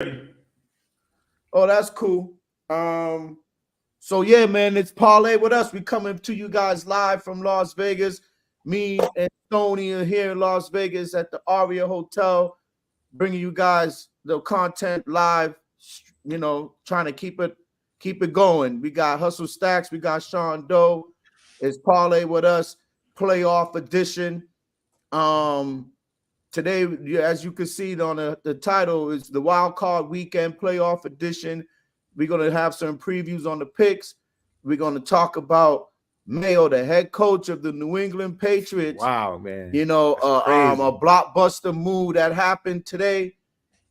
Oh, that's cool. So yeah, man, it's Parlay with us. We coming to you guys live from Las Vegas. Me and Tony are here in Las Vegas at the Aria Hotel, bringing you guys the content live. You know, trying to keep it going. We got Hustle Stacks. We got Sean Doe. It's Parlay with us, playoff edition. Today, as you can see on the title, is the Wildcard Weekend Playoff Edition. We're going to have some previews on the picks. We're going to talk about Mayo, the head coach of the New England Patriots. Wow, man. You know, a blockbuster move that happened today.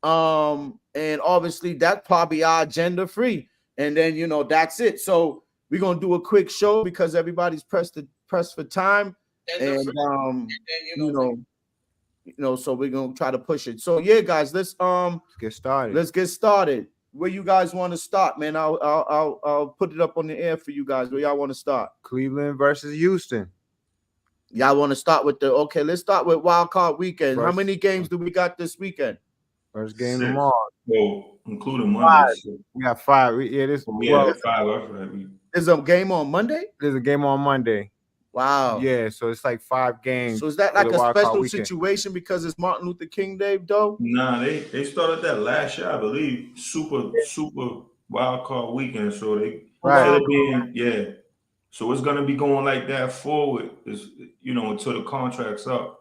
And obviously that's probably our agenda free. And then, you know, that's it. So we're going to do a quick show because everybody's pressed for time. And, so we're gonna try to push it. So yeah, guys, let's get started. Let's get started. Where you guys want to start, man? I'll put it up on the air for you guys. Where y'all want to start? Cleveland versus Houston. Y'all want to start with okay? Let's start with Wild Card Weekend. How many games do we got this weekend? First game tomorrow. Well, including Monday. We got 5. There's 5. There's a game on Monday. There's a game on Monday. Wow. Yeah, so it's like 5 games. So is that like a special situation because it's Martin Luther King Day, though? Nah, they started that last year, I believe. Super Wild Card Weekend. So they So it's gonna be going like that forward, until the contract's up.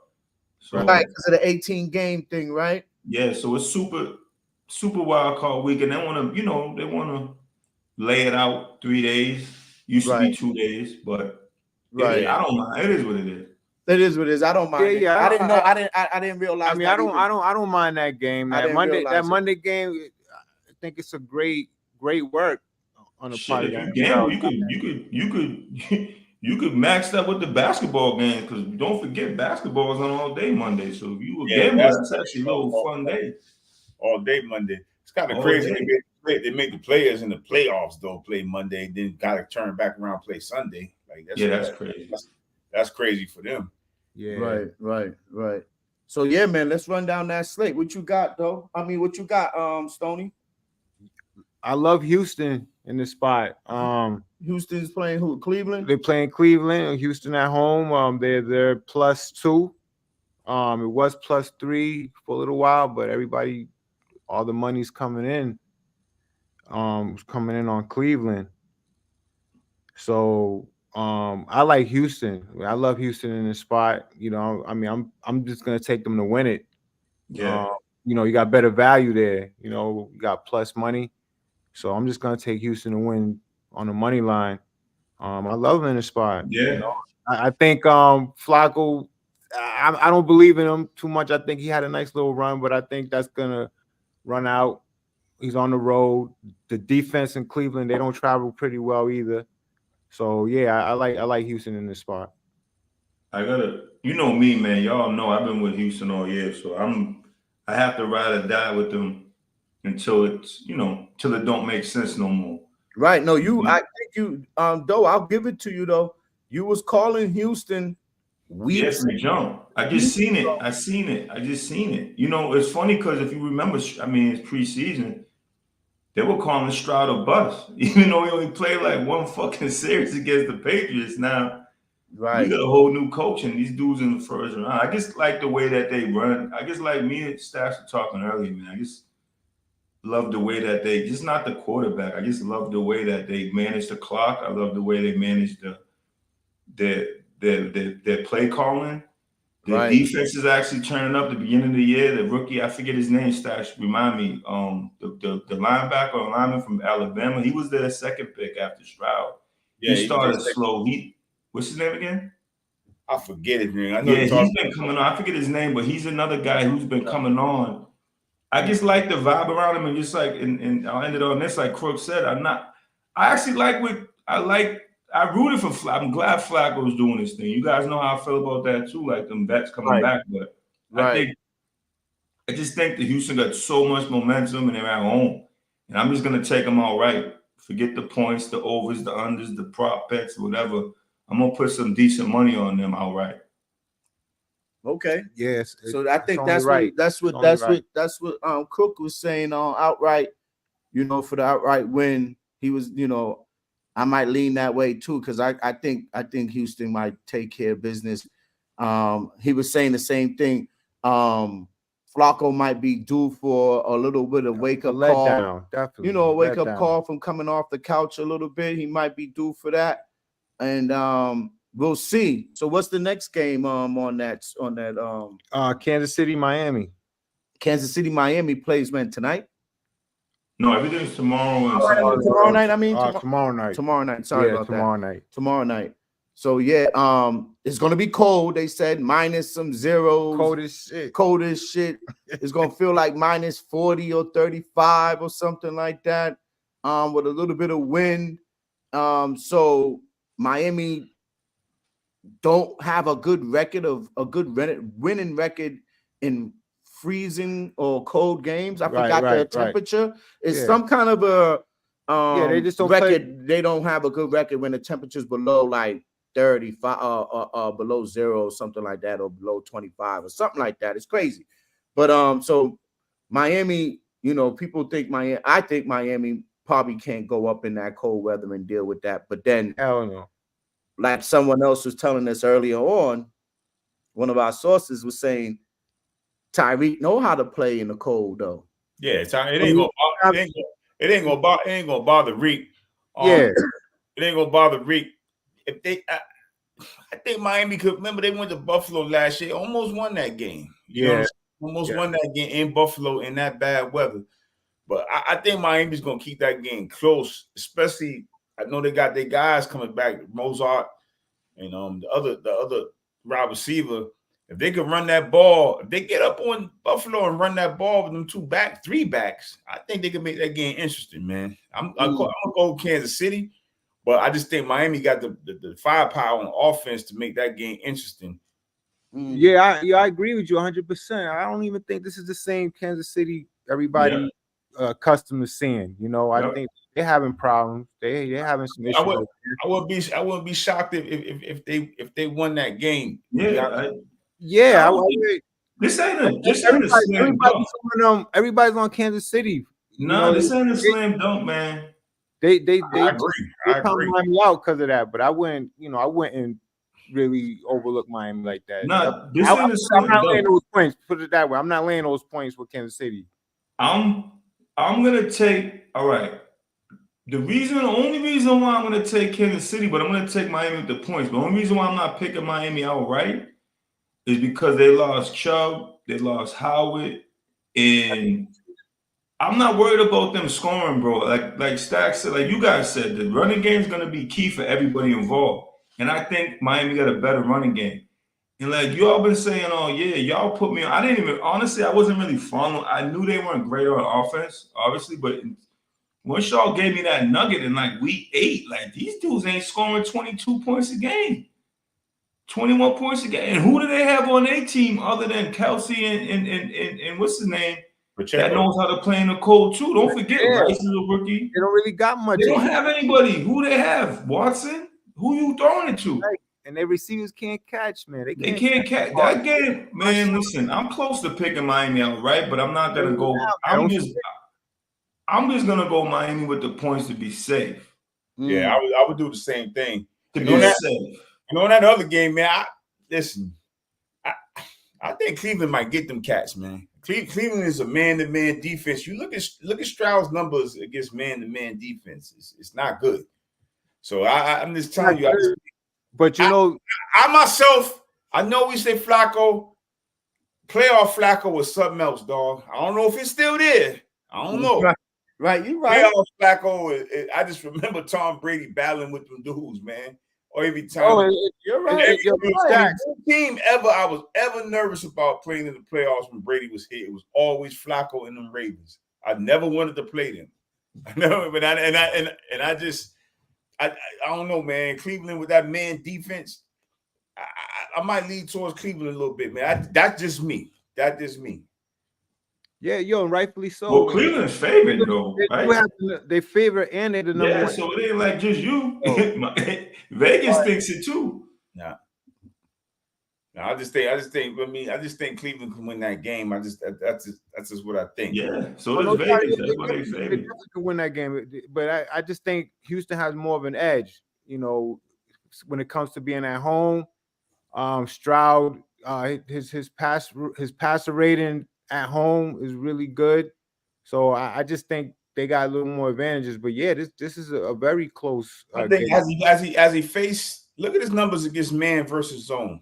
So right, because of the 18 game thing, right? Yeah, so it's super Wild Card Weekend. They wanna lay it out 3 days. Used to be 2 days, but. Right, I don't mind. It is what it is. It is what it is. I don't mind. Yeah, I didn't know. I didn't realize. I mean, I don't mind that game. That Monday game. I think it's a great work on the part of that. You could max that with the basketball game because don't forget basketball is on all day Monday. So if you were gambling, that's actually a little fun day. All day Monday. It's kind of crazy. They make the players in the playoffs though play Monday, then got to turn back around and play Sunday. That's crazy. That's crazy for them. Yeah. Right. So yeah, man, let's run down that slate. What you got, though? I mean, what you got, Stoney? I love Houston in this spot. Houston's playing who? Cleveland? They're playing Cleveland. Houston at home. They're +2. It was +3 for a little while, but all the money's coming in. Coming in on Cleveland. So I like Houston. I love Houston in this spot. You know, I mean, I'm just gonna take them to win it. Yeah. You got better value there. You got plus money. So I'm just gonna take Houston to win on the money line. I love him in the spot. Yeah. I think Flacco. I don't believe in him too much. I think he had a nice little run, but I think that's gonna run out. He's on the road. The defense in Cleveland, they don't travel pretty well either. So yeah, I like Houston in this spot. You know me, man. Y'all know I've been with Houston all year, so I have to ride or die with them until it's till it don't make sense no more. Right. No, I think you though I'll give it to you though. You was calling Houston weeks. Yes, jump. I just seen it. I just seen it. It's funny because if you remember, it's preseason. They were calling Stroud a bust, even though he only played like one fucking series against the Patriots. Now, we got a whole new coach, and these dudes in the first round. I just like the way that they run. I just like me and Stacks were talking earlier, man. I just love the way that they just not the quarterback. I just love the way that they manage the clock. I love the way they manage their play calling. The defense is actually turning up at the beginning of the year. The rookie, I forget his name, Stash, remind me. The linebacker or lineman from Alabama, he was their second pick after Stroud. Yeah, he started slow. What's his name again? I forget his name. I know he's been coming on. I forget his name, but he's another guy who's been coming on. I just like the vibe around him, and just like, and I'll end it on this. Like Crook said, I rooted for Flacco. I'm glad Flacco's doing this thing. You guys know how I feel about that too, like them bets coming back. But I just think that Houston got so much momentum and they're at home. And I'm just gonna take them all right. Forget the points, the overs, the unders, the prop bets, whatever. I'm gonna put some decent money on them outright. Okay. Yes. So I think only that's right. what that's what Cook was saying on outright. You know, for the outright win, he was. You know, I might lean that way too because I think Houston might take care of business. He was saying the same thing. Flacco might be due for a little bit of wake up call. Definitely. You know, a wake up call from coming off the couch a little bit. He might be due for that, and we'll see. So, what's the next game on that Kansas City, Miami. Kansas City, Miami plays when tonight? No, everything's tomorrow. And tomorrow night. I mean, tomorrow night. Tomorrow night. Sorry about tomorrow that. Night. Tomorrow night. So yeah, it's gonna be cold. They said minus some zeros. Cold as shit. Cold as shit. It's gonna feel like minus 40 or 35 or something like that. With a little bit of wind. So Miami don't have a good winning record in freezing or cold games. I forgot the temperature. It's some kind of a they just don't record. They don't have a good record when the temperature's below like 35 below zero or something like that, or below 25 or something like that. It's crazy. But so Miami, you know, people think I think Miami probably can't go up in that cold weather and deal with that. But then hell no. Like someone else was telling us earlier on, one of our sources was saying Tyreek know how to play in the cold though. Yeah, it ain't gonna bother Reek. It ain't gonna bother Reek. If they, I think Miami could remember they went to Buffalo last year, almost won that game. Almost won that game in Buffalo in that bad weather. But I think Miami's gonna keep that game close, especially. I know they got their guys coming back, Mozart and the other wide receiver. If they could run that ball, if they get up on Buffalo and run that ball with them three backs, I think they can make that game interesting, man. I'm gonna go with Kansas City, but I just think Miami got the firepower on offense to make that game interesting. Yeah, I agree with you 100%. I don't even think this is the same Kansas City everybody accustomed to seeing. You know, I think they're having problems. They're having some issues. I wouldn't be shocked if they won that game. This ain't a slam dunk. Everybody's on Kansas City. No, this ain't a slam dunk, man. They agree. Miami out because of that, but I wouldn't really overlook Miami like that. No, this ain't a slam dunk. I'm not laying those points. Put it that way. I'm not laying those points with Kansas City. I'm gonna take the only reason why I'm gonna take Kansas City, but I'm gonna take Miami with the points. The only reason why I'm not picking Miami outright is because they lost Chubb, they lost Howard, and I'm not worried about them scoring, bro. Like Stack said, like you guys said, the running game is gonna be key for everybody involved. And I think Miami got a better running game. And like you all been saying, oh yeah, y'all put me on. I wasn't really following. I knew they weren't great on offense, obviously, but once y'all gave me that nugget in like week 8, like these dudes ain't scoring 22 points a game, 21 points a game. And who do they have on their team other than Kelsey and what's his name? Pacheco. That knows how to play in the cold too. Don't forget, Rice is a rookie. They don't really got much. They don't have anybody. Who they have? Watson? Who you throwing it to? Right. And their receivers can't catch, man. They can't catch that game, man. Listen, I'm close to picking Miami out, right? But I'm not gonna go. I'm just gonna go Miami with the points to be safe. Yeah, I would do the same thing. To be safe. You know, that other game, man. I think Cleveland might get them cats, man. Cleveland is a man-to-man defense. You look at Stroud's numbers against man-to-man defense. It's not good. So I'm just telling you. But you know, I myself, I know we say Flacco, playoff Flacco was something else, dog. I don't know if it's still there. I don't know. Right, you're right. Playoff Flacco, I just remember Tom Brady battling with them dudes, man. Or every time. Oh, you're right. Team I was ever nervous about playing in the playoffs when Brady was here. It was always Flacco and them Ravens. I never wanted to play them. I know, but I don't know, man. Cleveland with that man defense, I might lean towards Cleveland a little bit, man. That's just me. That's just me. Yeah, and rightfully so. Well, Cleveland's favorite though, right? They favorite and they're the number one. So it ain't like just you. Vegas thinks it too. Yeah. I just think. I just think Cleveland can win that game. That's just what I think. Yeah. So does Vegas. That's why they favor. They could win that game, but I just think Houston has more of an edge. You know, when it comes to being at home. Stroud, his passer rating at home is really good. So I just think they got a little more advantages. But yeah, this is a very close. I think game. as he faced, look at his numbers against man versus zone.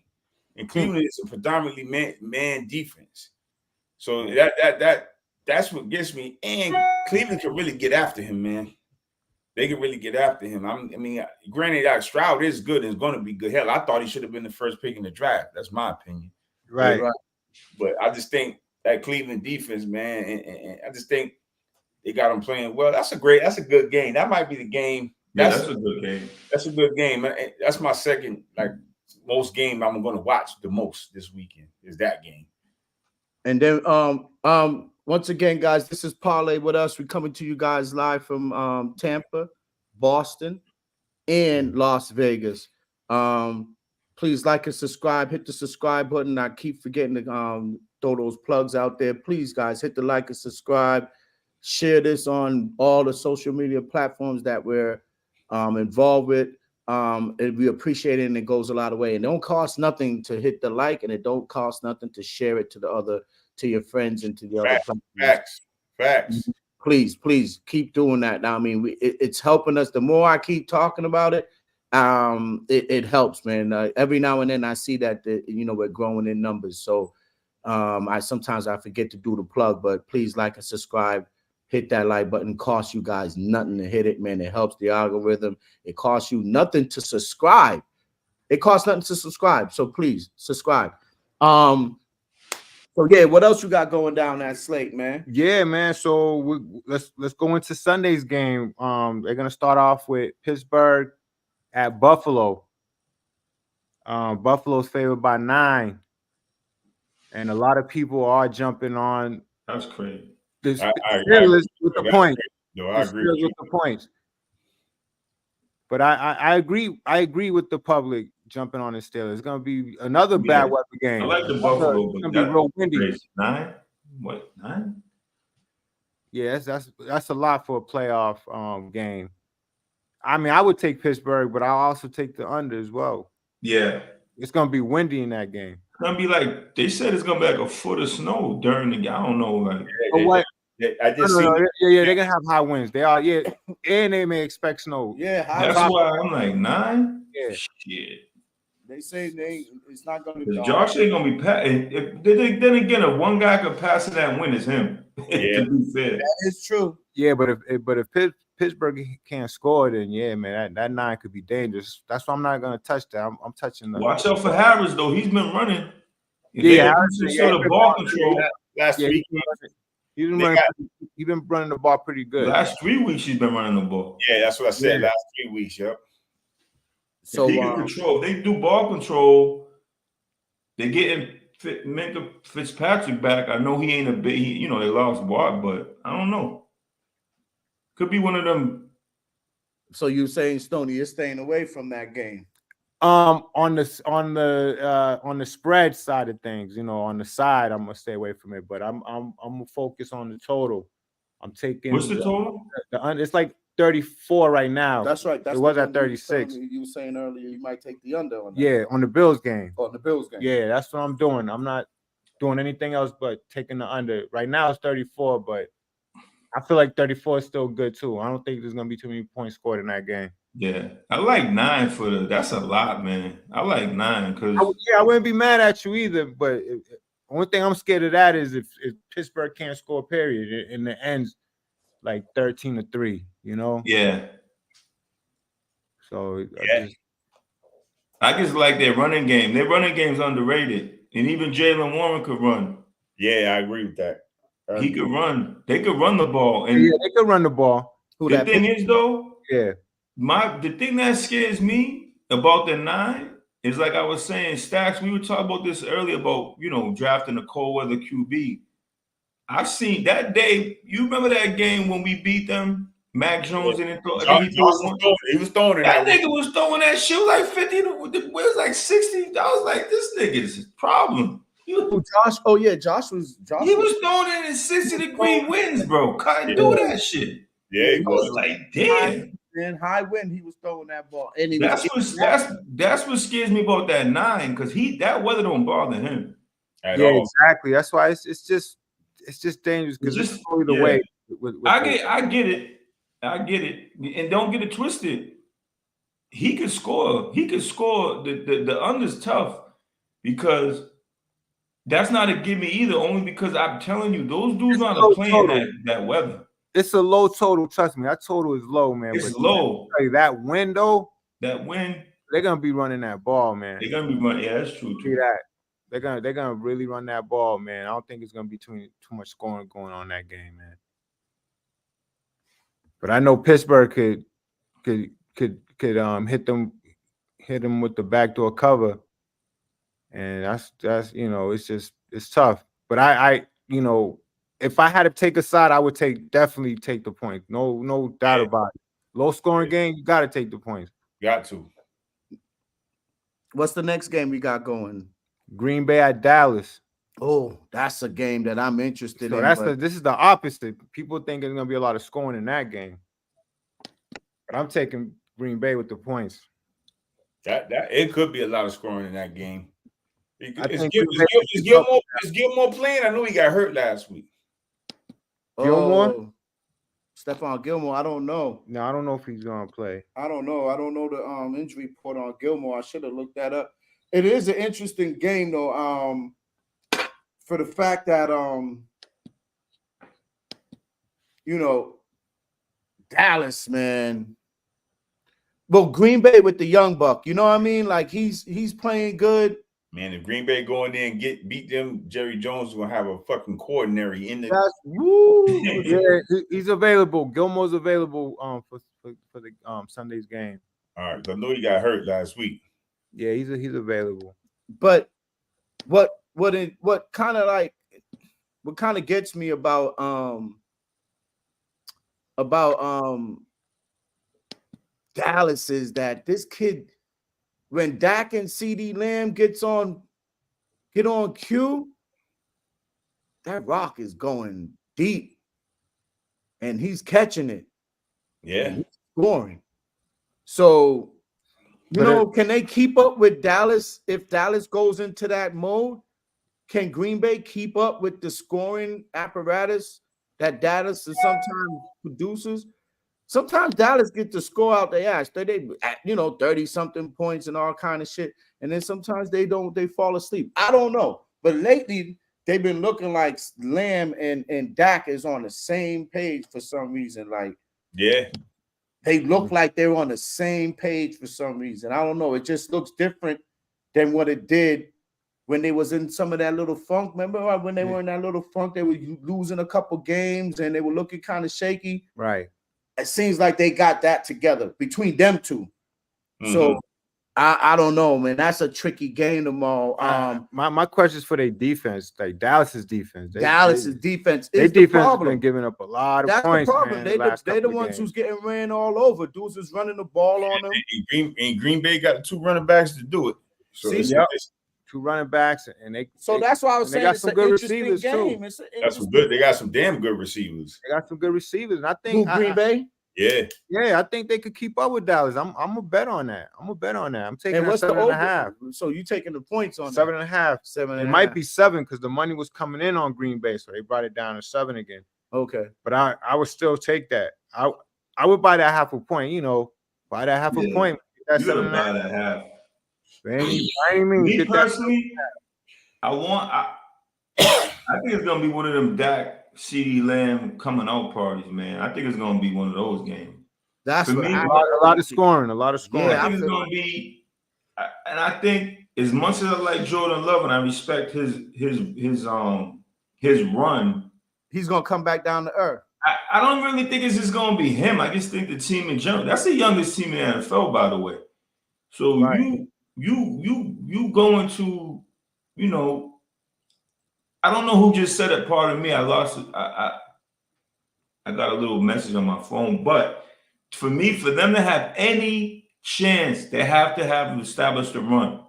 And Cleveland is a predominantly man defense. So that's what gets me. And Cleveland can really get after him, man. They can really get after him. I mean, granted, Stroud is good and is going to be good. Hell, I thought he should have been the first pick in the draft. That's my opinion. Right. But I just think that Cleveland defense, man, and I just think they got them playing well. That's a good game. That might be the game. That's a good game. That's a good game. That's my second, most game I'm going to watch the most this weekend is that game. And then once again, guys, this is Parlay with us. We're coming to you guys live from Tampa, Boston, and Las Vegas. Please like and subscribe. Hit the subscribe button. I keep forgetting to throw those plugs out there. Please, guys, hit the like and subscribe. Share this on all the social media platforms that we're involved with. And we appreciate it, and it goes a lot of way. And it don't cost nothing to hit the like, and it don't cost nothing to share it to your friends and to the other platforms. Facts. Please keep doing that. Now, I mean, it's helping us. The more I keep talking about it, it helps, man. Every now and then I see that we're growing in numbers. So I sometimes forget to do the plug, but please like and subscribe. Hit that like button. Costs you guys nothing to hit it, man. It helps the algorithm. It costs you nothing to subscribe. So please subscribe. So yeah, what else you got going down that slate, man? Yeah, man. So let's go into Sunday's game. They're gonna start off with Pittsburgh at Buffalo. Buffalo's favored by 9, and a lot of people are jumping on. That's crazy. The Steelers with the points. No, I agree with the points. But I agree with the public jumping on the Steelers. It's gonna be another bad weather game. I like the Buffalo, but it's gonna be real windy. 9? What, 9? Yeah, that's a lot for a playoff game. I mean, I would take Pittsburgh, but I'll also take the under as well. Yeah. It's gonna be windy in that game. It's gonna be like they said it's gonna be like a foot of snow during the game. I don't know, like I just see they're gonna have high winds. They are, yeah, and they may expect snow. Yeah, that's why I'm like 9. Yeah, shit. They say it's not gonna be. Josh ain't gonna be passing. Then again, if one guy could pass it and win, it's him. Yeah, to be fair, that is true. Yeah, but if Pittsburgh can't score, then yeah, man, that 9 could be dangerous. That's why I'm not gonna touch that. I'm touching the. Watch out for Harris though. He's been running. Yeah, sort of ball control last week. He's been running the ball pretty good. Last 3 weeks he's been running the ball. Yeah, that's what I said. Yeah. Last 3 weeks, yep. So if they can control. If they do ball control, they're getting Minka Fitzpatrick back. I know he ain't a big, they lost Watt, but I don't know. Could be one of them. So you're saying, Stoney, you're staying away from that game? On the spread side of things, on the side, I'm gonna stay away from it. But I'm gonna focus on the total. I'm taking. What's the total? It's like 34 right now. That's right. It was at 36. You were saying earlier you might take the under on that. Yeah, on the Bills game. On the Bills game. Yeah, that's what I'm doing. I'm not doing anything else but taking the under. Right now it's 34, but I feel like 34 is still good too. I don't think there's gonna be too many points scored in that game. Yeah, I like 9 that's a lot, man. I like 9 because I wouldn't be mad at you either. But only thing I'm scared of that is if Pittsburgh can't score, period, and it ends like 13-3. Yeah. So yeah. I just like their running game. Their running game's underrated, and even Jalen Warren could run. Yeah, I agree with that. He could run. They could run the ball, and yeah, they could run the ball. The thing is, though, yeah. The thing that scares me about the 9 is like I was saying, Stacks, we were talking about this earlier about, drafting a cold weather QB. I've seen that day. You remember that game when we beat them Mac Jones didn't throw. I Josh think he threw one. he was throwing it. That nigga was throwing that shit like 50. It was like 60. I was like, this nigga's a problem. Josh. Oh yeah, Josh was. He was throwing it in 60-degree winds, bro. Couldn't do that shit. Yeah, he was like, damn. In high wind, he was throwing that ball, and he that's what scares me about that 9, because that weather don't bother him at all. Exactly. That's why it's just dangerous, because it's probably the way. I get it, and don't get it twisted. He could score. The under's tough, because that's not a gimme either. Only because I'm telling you, those dudes aren't playing that weather. It's a low total. Trust me, that total is low, man. It's low. That wind, though. That wind. They're gonna be running that ball, man. They're gonna be running. Yeah, that's true too. See that? They're gonna really run that ball, man. I don't think it's gonna be too much scoring going on that game, man. But I know Pittsburgh could hit them with the backdoor cover, and that's it's tough. But I if I had to take a side, I would definitely take the points. No doubt about it. Low scoring game, you got to take the points. Got to. What's the next game we got going? Green Bay at Dallas. Oh, that's a game that I'm interested in. This is the opposite. People think there's gonna be a lot of scoring in that game, but I'm taking Green Bay with the points. That it could be a lot of scoring in that game. Is Gilmore playing? I know he got hurt last week. Gilmore? Stephon Gilmore, I don't know. No, I don't know if he's gonna play. I don't know. I don't know the injury report on Gilmore. I should have looked that up. It is an interesting game though. For the fact that Dallas, man. Well, Green Bay with the young buck, you know what I mean? Like he's playing good. Man, if Green Bay go in there and beat them, Jerry Jones is gonna have a fucking coordinary in the. Yeah, he's available. Gilmore's available for the Sunday's game. All right, I know he got hurt last week. Yeah, he's available. But what kind of gets me about Dallas is that this kid, when Dak and CD Lamb get on cue, that rock is going deep, and he's catching it. Yeah, he's scoring. So, can they keep up with Dallas? If Dallas goes into that mode, can Green Bay keep up with the scoring apparatus that Dallas sometimes produces? Sometimes Dallas get to score out their ass. They 30-something points and all kind of shit. And then sometimes they don't, they fall asleep. I don't know. But lately, they've been looking like Lamb and Dak is on the same page for some reason. Like, yeah. They look like they're on the same page for some reason. I don't know. It just looks different than what it did when they was in some of that little funk. Remember when they were in that little funk, they were losing a couple games and they were looking kind of shaky. Right. It seems like they got that together between them two. Mm-hmm. So I don't know, man. That's a tricky game tomorrow. My question is for their defense, like Dallas's defense. Dallas's defense is the problem. Has been giving up a lot of points. That's the problem. They're the ones who's getting ran all over. Dudes is running the ball on them. And Green Bay got the 2 running backs to do it. So yep. 2 running backs, and that's why I was saying they got some good receivers too. That's some good. They got some damn good receivers. They got some good receivers, and I think Green Bay. Yeah, I think they could keep up with Dallas. I'm a bet on that. I'm taking what's 7.5. So you taking the points on 7.5. 7. It might be 7 because the money was coming in on Green Bay, so they brought it down to 7 again. Okay, but I would still take that. I would buy that half a point. Buy that half a point. You gotta buy that half. Me personally, I think it's gonna be one of them Dak, CD Lamb coming out parties, man. I think it's gonna be one of those games. That's for what me. A lot of scoring. Yeah, I think it's gonna be, and I think as much as I like Jordan Love and I respect his run, he's gonna come back down to earth. I don't really think it's just gonna be him. I just think the team in general. That's the youngest team in the NFL, by the way. So right. you going to, I don't know who just said it. Pardon me. I lost it. I got a little message on my phone. But for me, for them to have any chance, they have to have established a run.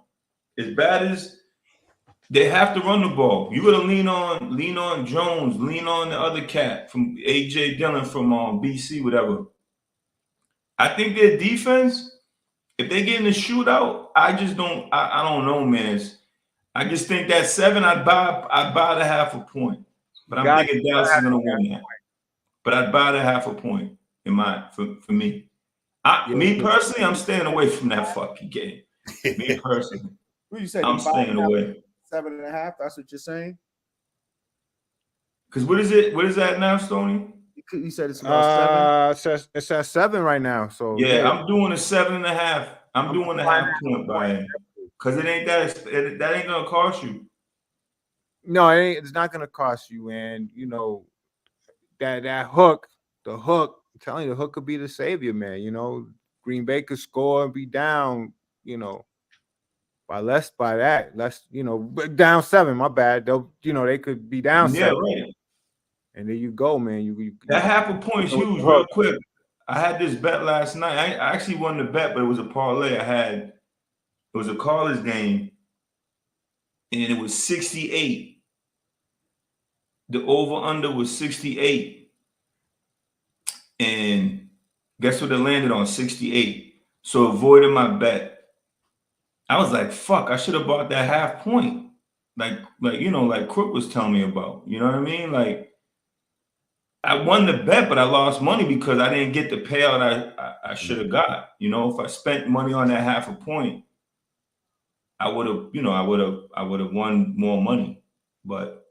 As bad as they have to run the ball, you gotta lean on Jones, lean on the other cat from AJ Dillon from BC, whatever. I think their defense, if they get in a shootout, I don't know, man. I just think that 7, I'd buy the half a point. But I'm thinking Dallas is gonna win that. But I'd buy the half a point for me. Me personally, I'm staying away from that fucking game. Me personally. What you say? I'm staying away. 7.5. That's what you're saying. Because what is it? What is that now, Stoney? You said it's about 7. It's at 7 right now. So yeah, I'm doing a 7.5. I'm doing a half point buy-in. Because it ain't that ain't gonna cost you. No, it ain't. It's not gonna cost you, and you know that hook, the hook. I'm telling you, the hook could be the savior, man. You know, Green Bay could score and be down. You know, by that, you know, down 7. My bad. They could be down 7. Right. And there you go, man. That half a point is huge. Real quick, I had this bet last night. I actually won the bet, but it was a parlay. It was a college game, and it was 68. The over-under was 68. And guess what it landed on? 68. So avoided my bet. I was like, fuck, I should have bought that half point. Like Crook was telling me about. You know what I mean? Like, I won the bet, but I lost money because I didn't get the payout I should have got. You know, if I spent money on that half a point, I would have won more money. But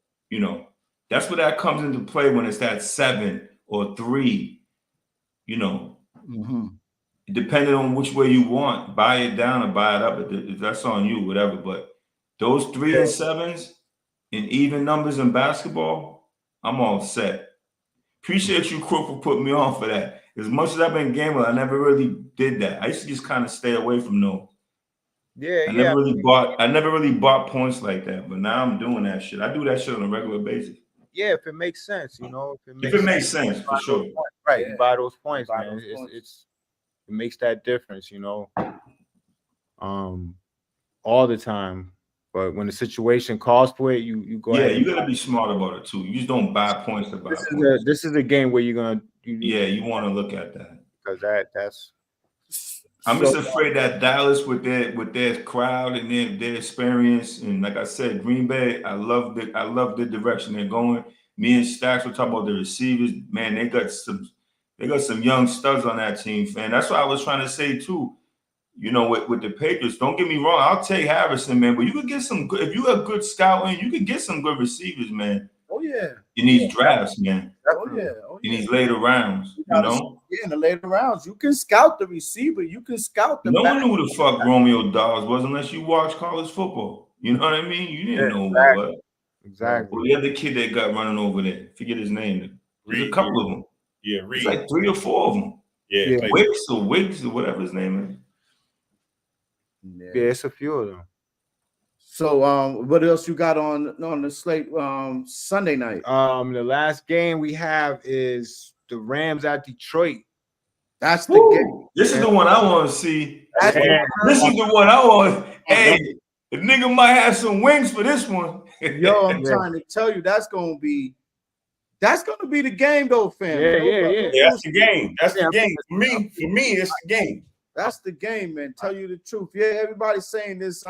that's where that comes into play when it's that 7 or 3. Depending on which way you want, buy it down or buy it up. That's on you, whatever. But those 3 and 7s in even numbers in basketball, I'm all set. Appreciate you, Crook, for putting me on for that. As much as I've been gambling, I never really did that. I used to just kind of stay away from those. I never really bought points like that, but now I'm doing that shit. I do that shit on a regular basis. Yeah, if it makes sense, if it makes sense, for sure. Right, you buy those points, man. It makes that difference, all the time. But when the situation calls for it, you go ahead. Yeah, you gotta be smart about it too. You just don't buy points to buy points. This is a game where you're gonna. You want to look at that because that's. I'm just afraid that Dallas with their crowd and their experience, and like I said, Green Bay, I love the direction they're going. Me and Stacks were talking about the receivers. Man, they got some young studs on that team, fan. That's what I was trying to say too. With the Patriots, don't get me wrong. I'll take Harrison, man, but you could get some good. If you have good scouting, you could get some good receivers, man. Oh yeah. In these drafts, man. Oh yeah. In these later rounds, Yeah, in the later rounds, you can scout the receiver. You can scout the. No one knew who the fuck Romeo Dobbs was unless you watch college football. You know what I mean? You didn't know who it was. Exactly. Well, the other kid that got running over there, forget his name. There's a couple of them. Yeah, Reed. It's like 3 or 4 of them. Yeah. Wiggs or whatever his name is. Yeah, it's a few of them. So, what else you got on the slate Sunday night? The last game we have is the Rams at Detroit. That's the game. This is the one I want to see. This is the one I want. Hey, the nigga might have some wings for this one. Yo, I'm trying to tell you, that's gonna be the game, though, fam. Yeah, that's the game. That's the game. For me, it's the game. That's the game, man. Tell you the truth. Yeah, everybody's saying this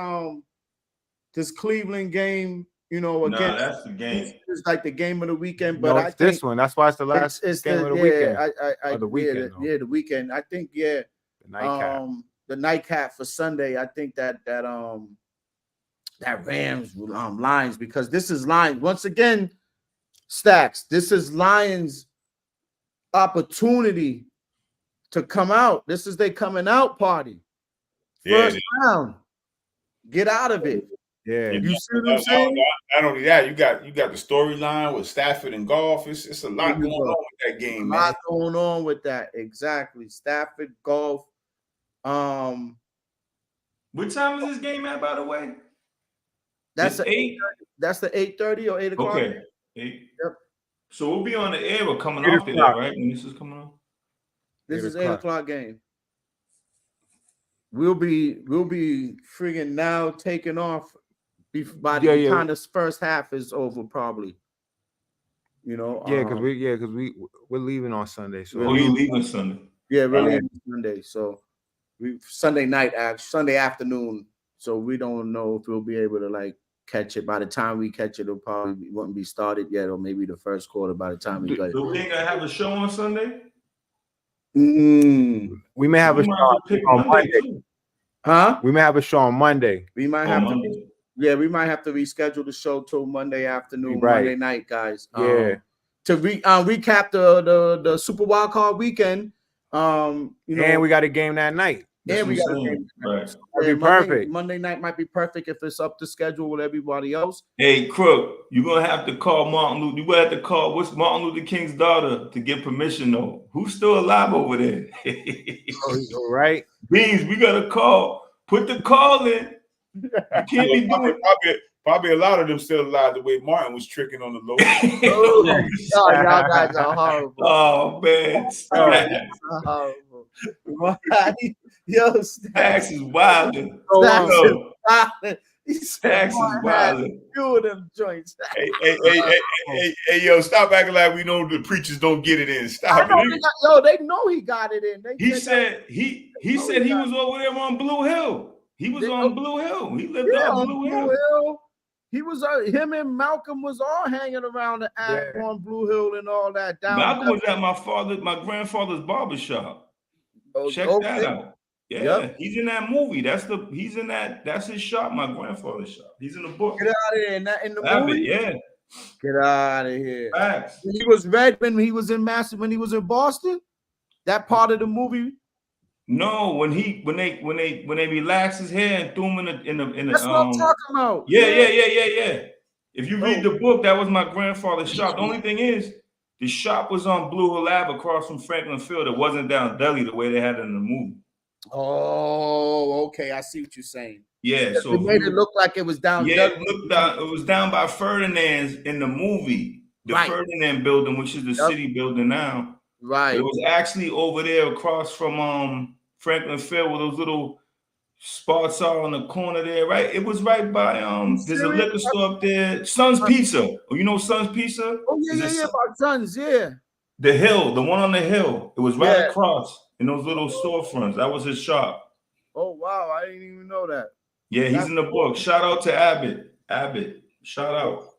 Cleveland game, again. That's the game. It's like the game of the weekend, but I think this one. That's why it's the last game of the weekend. The weekend. The weekend. I think the nightcap for Sunday. I think that Rams Lions, because this is Lions once again. Stacks. This is Lions' opportunity to come out. This is their coming out party. First round. Get out of it. Yeah. You see what I'm saying? Not only that, you got the storyline with Stafford and Goff. It's a lot going on with that game, man. A lot going on with that. Exactly. Stafford, Goff. What time is this game at, by the way? That's the 8. That's the 8:30 or 8 o'clock. Okay. 8. Yep. So we'll be on the air or coming off the air, right? When this is coming on. This is 8 o'clock game. We'll be friggin' now taking off by the time this first half is over, probably. You know, because we're leaving on Sunday. So you leaving Sunday? Yeah, we're leaving Sunday. So Sunday night, Sunday afternoon. So we don't know if we'll be able to like catch it. By the time we catch it, it'll probably won't be started yet, or maybe the first quarter. By the time we go, do we ain't gonna have a show on Sunday? We may have a show on Monday. Huh? We may have a show on Monday. We might have to. Yeah, we might have to reschedule the show till Monday afternoon, Monday night, guys. Yeah. To recap the Super Wildcard weekend. You know, and we got a game that night. And we got a game. Right. That'd be perfect. Monday night might be perfect if it's up to schedule with everybody else. Hey, Crook, you're gonna have to call Martin Luther. You have to call what's Martin Luther King's daughter to get permission though. Who's still alive over there? All right. Beans, we gotta call. Put the call in. You can't be doing probably a lot of them still alive the way Martin was tricking on the low. Oh, y'all guys are horrible. Oh man. Horrible. Yo, Stacks is wilding. Stacks is wilding. Few of them joints. Hey, yo, stop acting like we know the preachers don't get it in. Stop it. They know he got it in. He said he was over there on Blue Hill. He was on Blue Hill. He lived on Blue Hill. He was him and Malcolm was all hanging around the act on Blue Hill and all that. Malcolm was at my grandfather's barbershop. Check that out. Yeah, he's in that movie. That's his shop, my grandfather's shop. He's in the book. Get out of here. In the movie? Yeah. Get out of here. Facts. When he was red when he was in Boston, that part of the movie. No, when they relaxed his hair and threw him in the That's what I'm talking about. Yeah. If you read the book, that was my grandfather's shop. The only thing is, the shop was on Blue Hill Ave across from Franklin Field. It wasn't down Delhi the way they had it in the movie. Oh, okay. I see what you're saying. Yeah, so it made it look like it was down. Yeah, it was down by Ferdinand's in the movie, the Ferdinand building, which is the city building now. Right. It was actually over there across from Franklin Field, where those little spots are on the corner there. Right. It was right by there's a liquor store up there, Son's Pizza. Oh, you know Son's Pizza? Oh yeah, by Son's, yeah. The hill, the one on the hill. It was right across in those little storefronts. That was his shop. Oh wow, I didn't even know that. Yeah, he's in the book. Shout out to Abbott. Shout out.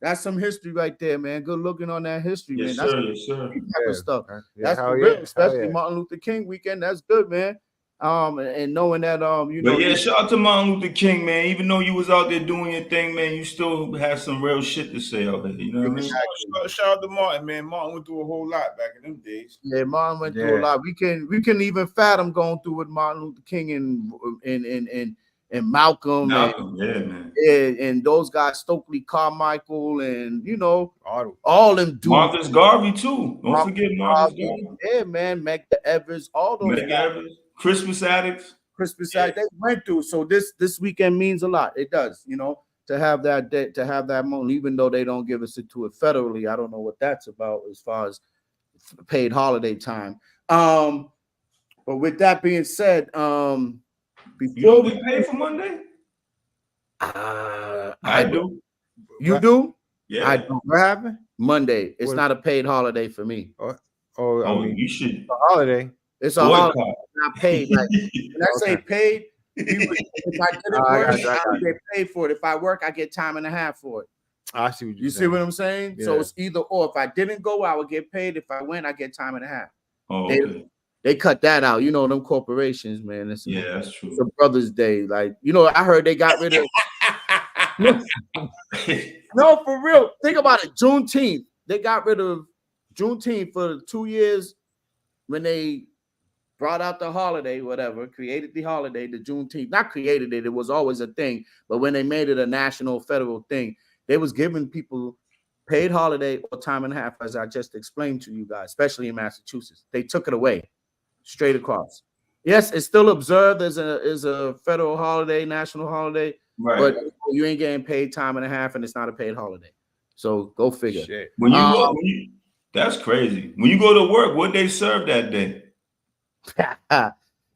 That's some history right there, man. Good looking on that history, man. That's sir. Type of stuff. That's for real, especially Martin Luther King weekend. That's good, man. And knowing that you know. But yeah, shout out to Martin Luther King, man. Even though you was out there doing your thing, man, you still have some real shit to say out there. You know what I mean? Shout out to Martin, man. Martin went through a whole lot back in them days. Yeah, Martin went through a lot. We can even fathom going through with Martin Luther King and Malcolm and those guys, Stokely Carmichael, and you know all them dudes. Marcus Garvey too. Don't forget Marcus Garvey. Yeah, man, Medgar Evers, all those guys. Christmas addicts. They went through. So this weekend means a lot. It does, you know, to have that day, to have that moment, even though they don't give us it to it federally. I don't know what that's about as far as paid holiday time. But with that being said, before we pay for Monday, I do. You do? Yeah, I do. What happened? Monday. It's not a paid holiday for me. I mean, you should. It's a holiday. It's a holiday. It's not paid. Like when I say paid, if I didn't work, I would get paid for it. If I work, I get time and a half for it. I see what you see what I'm saying? Yeah. So it's either or. If I didn't go, I would get paid. If I went, I get time and a half. Oh, okay. They cut that out. You know, them corporations, man. That's true. It's a Brother's Day. Like, you know, I heard they got rid of No, for real. Think about it. Juneteenth. They got rid of Juneteenth for 2 years when they brought out the holiday, whatever, created the holiday, the Juneteenth. Not created it. It was always a thing. But when they made it a national, federal thing, they was giving people paid holiday or time and a half, as I just explained to you guys, especially in Massachusetts. They took it away. Straight across. Yes, it's still observed as a federal holiday, national holiday, but you ain't getting paid time and a half, and it's not a paid holiday. So go figure. Shit. When you go, that's crazy. When you go to work, what they serve that day?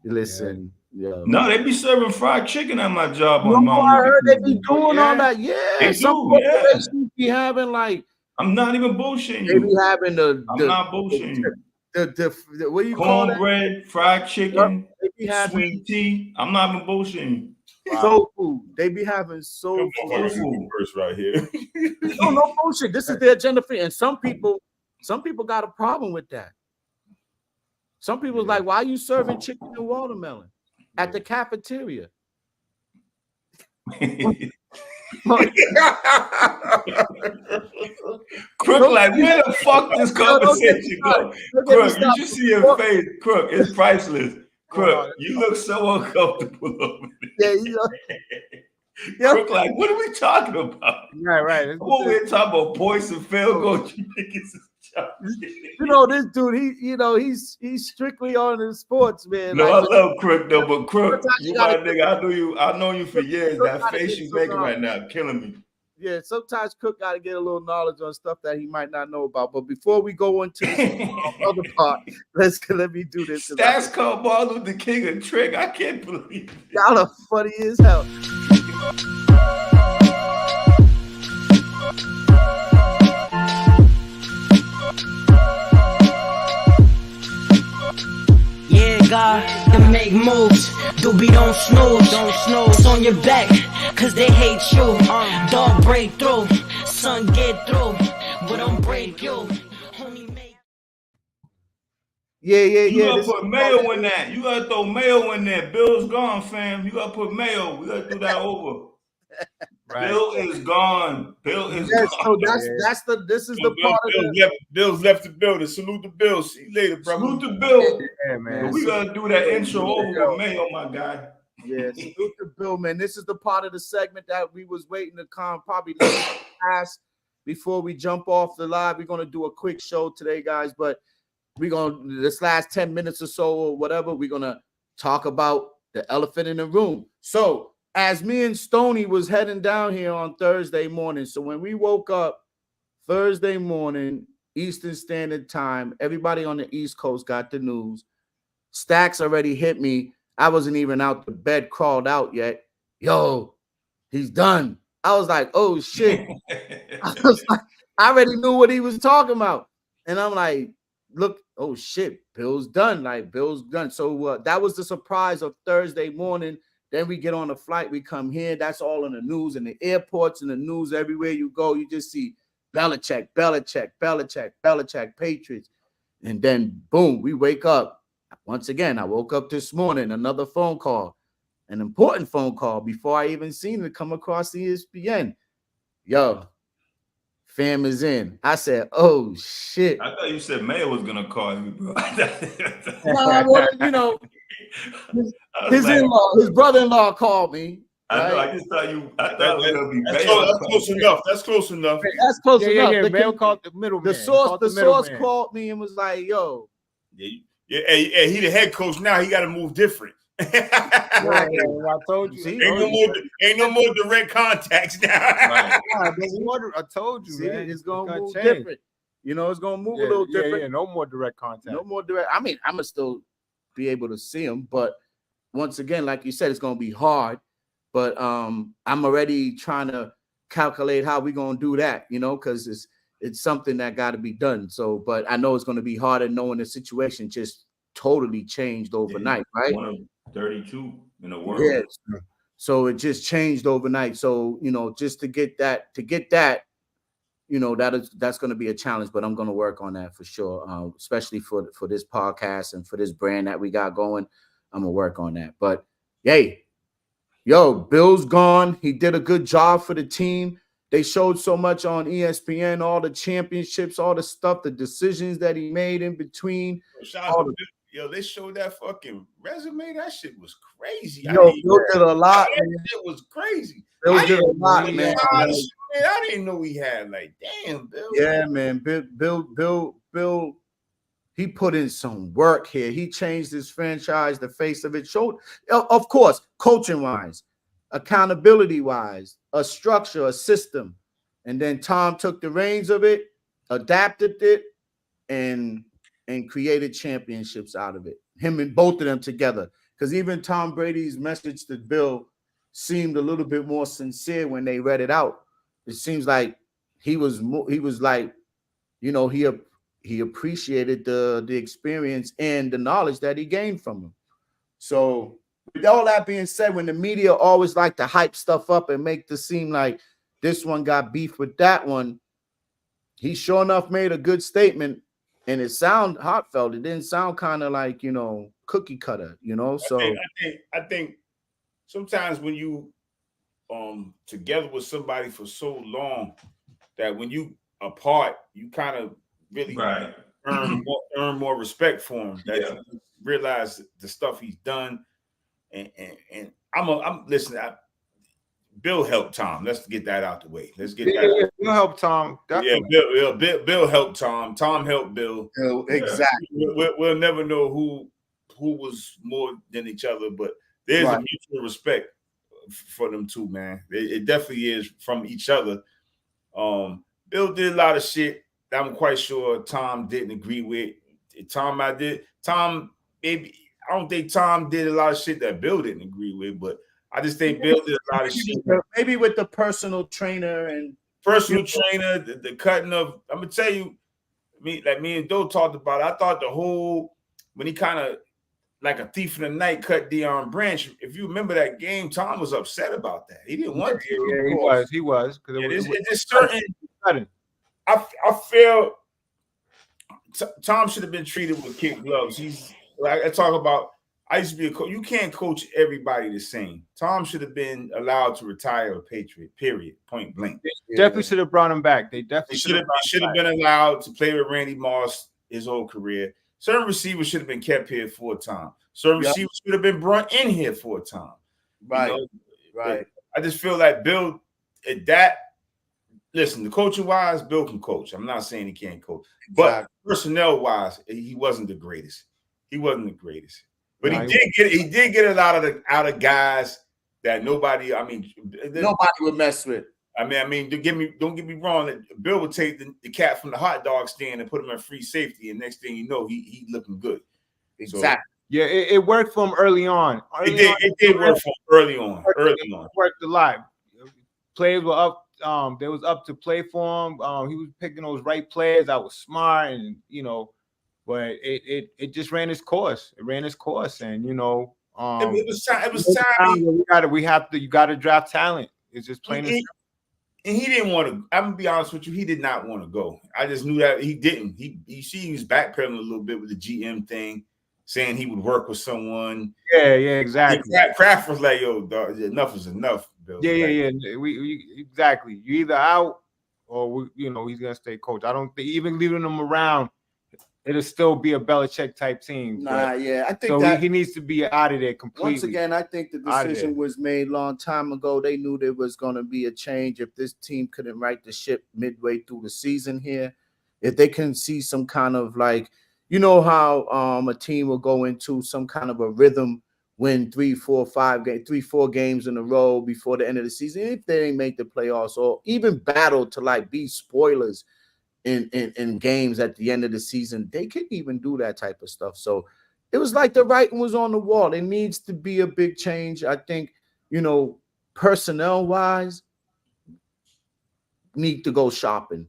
Listen, yo. No, they be serving fried chicken at my job No, on Mount. I heard they be doing all that. Yeah, They some do, yeah. corporations be having like. I'm not even bullshitting They be you. having I'm not bullshitting you. the what do you call that? Cornbread, fried chicken, They be having sweet tea. I'm not even bullshitting you. soul food. They be having soul food first right here. No bullshit. This is their agenda for, and some people got a problem with that. Some people's like, why are you serving chicken and watermelon at the cafeteria? Crook, like, where the fuck this conversation go? Crook, you should see your face. Crook, it's priceless. Crook, you look so uncomfortable over there. Yeah, Crook, like, what are we talking about? Right. What we're talking about, points and field goals. You know, this dude, he's strictly on his sports, man. No, like, I love Crook though, but Crook, you my gotta, nigga. I've known you for years. That face you making right now, killing me. Yeah, sometimes Cook got to get a little knowledge on stuff that he might not know about. But before we go into the other part, let me do this. Stats called Martin Luther King a trick. I can't believe it. Y'all are funny as hell. Yeah, God can make moves. Doobie don't snooze. It's on your back, cause they hate you. Dog break through, son get through, but don't break you. Homie make. Yeah. You gotta put Mayo in that. You gotta throw Mayo in there. Bill's gone, fam. You gotta put Mayo. We gotta do that over. Right. Bill is gone. Bill is gone. So this is the part of Bill's left the building. Salute the Bill. See you later, bro. Salute the Bill. Yeah, man. We gotta do that intro over with Mayo, my guy. Yeah, salute the Bill, man. This is the part of the segment that we was waiting to come probably pass before we jump off the live. We're gonna do a quick show today, guys, but we're gonna this last 10 minutes or so or whatever, we're gonna talk about the elephant in the room. So as me and Stoney was heading down here on Thursday morning, so when we woke up Thursday morning, Eastern Standard Time, everybody on the East Coast got the news. Stacks already hit me. I wasn't even out the bed, crawled out yet. Yo, he's done. I was like, oh shit. I already knew what he was talking about. And I'm like, look, oh shit, Bill's done. Like, Bill's done. So that was the surprise of Thursday morning. Then we get on the flight, we come here. That's all in the news, in the airports, in the news, everywhere you go. You just see Belichick, Patriots. And then, boom, we wake up. Once again, I woke up this morning, another phone call, an important phone call before I even seen it come across ESPN. Yo, fam is in. I said, oh, shit. I thought you said Mayo was going to call you, bro. Well, you know, his in-law, his brother-in-law called me. I know. I just thought it was going to be Mayo. That's close enough. That's close enough. That's close enough. Yeah. Mayo called the middleman. The source called me and was like, yo. Yeah, he the head coach now. He got to move different. I told you. See, ain't no more direct contacts now. Right. I told you, see, man. It's gonna move different. You know, it's gonna move a little different. Yeah, no more direct contact. No more direct. I mean, I'm gonna still be able to see him, but once again, like you said, it's gonna be hard. But I'm already trying to calculate how we're gonna do that, you know, because it's something that got to be done. So, but I know it's gonna be harder knowing the situation just totally changed overnight, right? One of 32 in the world. Yes. So it just changed overnight. So, you know, just to get that, you know, that's going to be a challenge, but I'm going to work on that for sure. Especially for this podcast and for this brand that we got going. I'm going to work on that. But hey, yo, Bill's gone. He did a good job for the team. They showed so much on ESPN, all the championships, all the stuff, the decisions that he made in between. Yo, they showed that fucking resume. That shit was crazy. Yo, Bill did a lot. That shit was crazy. Bill did a lot, man. I didn't know he had, like, damn, Bill. Yeah, man. Bill, he put in some work here. He changed his franchise, the face of it. Showed, of course, coaching-wise, accountability-wise, a structure, a system. And then Tom took the reins of it, adapted it, and created championships out of it. Him and both of them together. Because even Tom Brady's message to Bill seemed a little bit more sincere when they read it out. It seems like he was like, you know, he appreciated the experience and the knowledge that he gained from him. So with all that being said, when the media always like to hype stuff up and make this seem like this one got beef with that one, he sure enough made a good statement, and it sounded heartfelt. It didn't sound kind of like, you know, cookie cutter, you know. So I think sometimes when you together with somebody for so long that when you apart, you kind of really earn more respect for him. That you realize the stuff he's done, and I'm listening. Bill helped Tom. Let's get that out the way. Let's get that. Yeah, Bill helped Tom. Definitely. Yeah, Bill helped Tom. Tom helped Bill. Exactly. We'll never know who was more than each other, but there's a mutual respect for them two, man. It definitely is from each other. Bill did a lot of shit that I'm quite sure Tom didn't agree with. Tom, maybe I don't think Tom did a lot of shit that Bill didn't agree with, but I just think Bill did a lot of shit. Maybe with the personal trainer and the cutting of. I'm gonna tell you, me and Doe talked about it. I thought the whole when he kind of like a thief in the night cut Deion Branch. If you remember that game, Tom was upset about that. He didn't want to. Yeah, he was because it's just certain. I feel Tom should have been treated with kid gloves. He's like I talk about. I used to be a coach. You can't coach everybody the same. Tom should have been allowed to retire a Patriot, period, point blank. They definitely should have brought him back. They definitely should have been allowed to play with Randy Moss his whole career. Certain receivers should have been kept here for a time. Certain receivers should have been brought in here for a time. Right, you know? right. I just feel like Bill, at that, listen, the coaching-wise, Bill can coach. I'm not saying he can't coach. But personnel-wise, he wasn't the greatest. He wasn't the greatest. But he did get a lot out of guys that nobody. I mean, nobody would mess with. I mean, don't get me wrong. Bill would take the cat from the hot dog stand and put him in free safety, and next thing you know, he looking good. Exactly. So, yeah, it worked for him early on. It did work for him early on. It worked a lot. Players were up. They was up to play for him. He was picking those right players. I was smart, and you know. But it just ran its course. It ran its course, and you know, it was time. You got to draft talent. It's just plain and simple. And he didn't want to. I'm gonna be honest with you. He did not want to go. I just knew that he didn't. He was backpedaling a little bit with the GM thing, saying he would work with someone. Yeah, exactly. Kraft was like, "Yo, dog, enough is enough." Bill. Yeah. We exactly. You either out or he's gonna stay coach. I don't think even leaving him around. It'll still be a Belichick type team. I think so that he needs to be out of there completely. Once again, I think the decision was made a long time ago. They knew there was going to be a change if this team couldn't right the ship midway through the season here. If they can see some kind of like, you know how a team will go into some kind of a rhythm, win 3, 4 games in a row before the end of the season, if they ain't make the playoffs or even battle to like be spoilers in games at the end of the season, they could even do that type of stuff. So it was like the writing was on the wall. It needs to be a big change. I think, personnel wise, need to go shopping.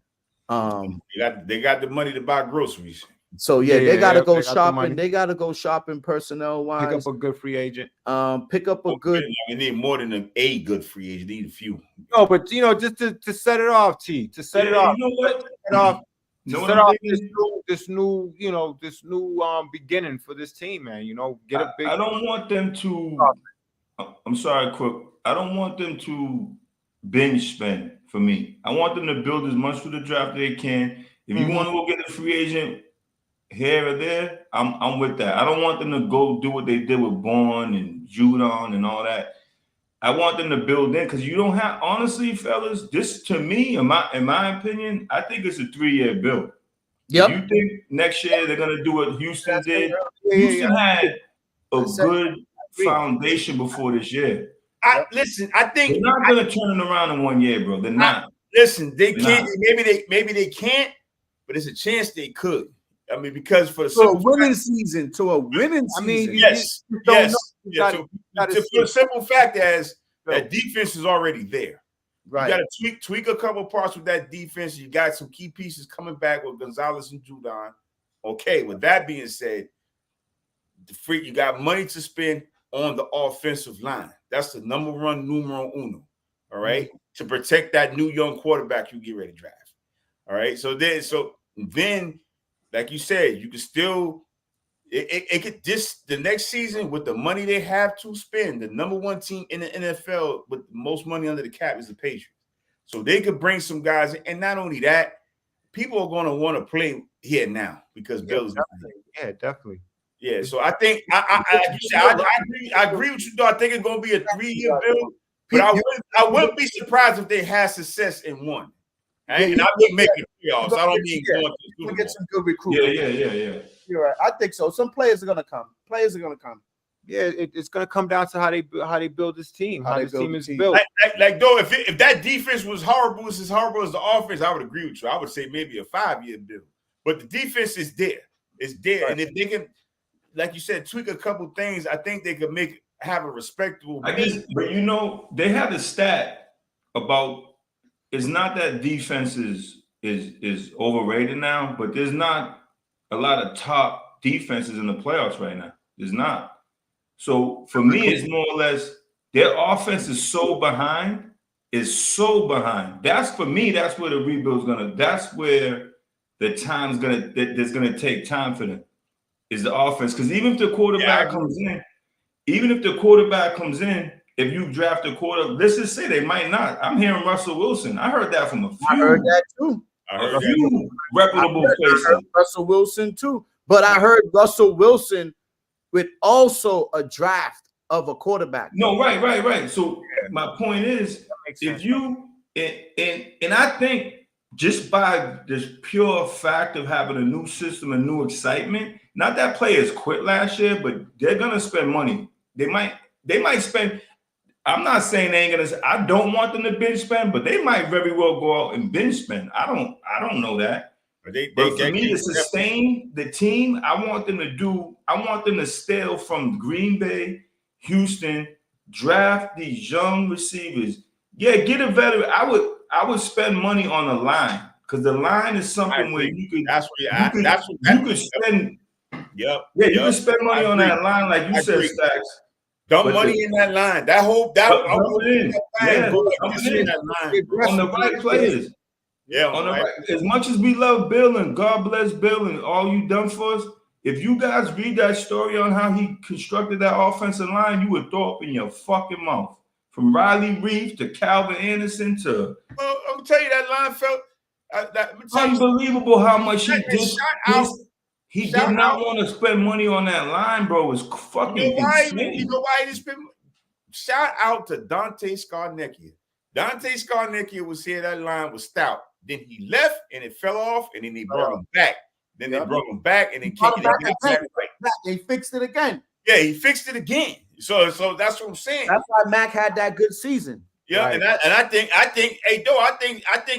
They got the money to buy groceries. So they gotta go shopping. They gotta go shopping personnel wise. Pick up a good free agent. Pick up a good. You need more than a good free agent. You need a few. No, but just to set it off, T. To set it off. You know what? Set off this new beginning for this team, man. Get a big. I don't want them to. I'm sorry, quick. I don't want them to binge spend for me. I want them to build as much for the draft they can. If you want to go get a free agent here or there, I'm with that. I don't want them to go do what they did with Bourne and Judon and all that. I want them to build in because you don't have, honestly, fellas, this to me, in my opinion, I think it's a 3-year build. Yep. You think next year they're gonna do what Houston did? Houston had a good foundation before this year. I think they're not gonna turn it around in 1 year, bro. They're not. Listen, they can't. Maybe they can't, but it's a chance they could. I mean, because for the to a winning season, for the simple fact that defense is already there. Right. You got to tweak a couple parts with that defense. You got some key pieces coming back with Gonzalez and Judon. Okay, with that being said, you got money to spend on the offensive line. That's the numero uno. All right, to protect that new young quarterback you get ready to draft. All right, so then, like you said, you can still it could the next season with the money they have to spend. The number one team in the NFL with the most money under the cap is the Patriots. So they could bring some guys in, and not only that, people are going to want to play here now because Bill's definitely. Yeah, so I think I agree with you. Though I think it's going to be a 3-year bill, but I wouldn't be surprised if they had success in one. And I mean making the playoffs. I don't mean going to get some good recruitment. Yeah. You're right. I think so. Some players are going to come. Yeah, it's going to come down to how they build this team, how this team is built. Like though, if that defense was horrible, as horrible as the offense, I would agree with you. I would say maybe a 5-year bill. But the defense is there. It's there, right. And if they can, like you said, tweak a couple things, I think they could have a respectable. But they have a stat about. It's not that defense is overrated now, but there's not a lot of top defenses in the playoffs right now. There's not. So for me, it's more or less their offense is so behind. That's for me. That's where the rebuild's gonna. That's where the time's gonna. There's gonna take time for them. Is the offense, because even if the quarterback comes in. If you draft a quarter, let's just say they might not. I'm hearing Russell Wilson. I heard that from a few. I heard that too. A few reputable places. Russell Wilson too. But I heard Russell Wilson with also a draft of a quarterback. No, right. So my point is, if you and I think just by this pure fact of having a new system and new excitement, not that players quit last year, but they're gonna spend money. They might spend. I'm not saying they ain't gonna. I don't want them to binge spend, but they might very well go out and binge spend. I don't know that. But for me to sustain the team, I want them to steal from Green Bay, Houston, draft these young receivers. Yeah, get a veteran. I would spend money on the line because the line is something where you could. You could spend. Yep. Yeah, you can spend money on that line, like you said, Stacks. Dump money in that line. That whole in that line on the right players. Yeah, on the right. As much as we love Bill and God bless Bill and all you done for us, if you guys read that story on how he constructed that offensive line, you would throw up in your fucking mouth. From Riley Reef to Calvin Anderson to. Well, I'm gonna tell you that line felt unbelievable how much he did. He did not want to spend money on that line, bro. It's fucking insane. You know why he didn't spend? Shout out to Dante Scarnecchia. Dante Scarnecchia was here. That line was stout. Then he left, and it fell off, and then they brought him back. Then they brought him back, and then kicked it. They fixed it again. Yeah, he fixed it again. So that's what I'm saying. That's why Mac had that good season. Yeah, right. and I think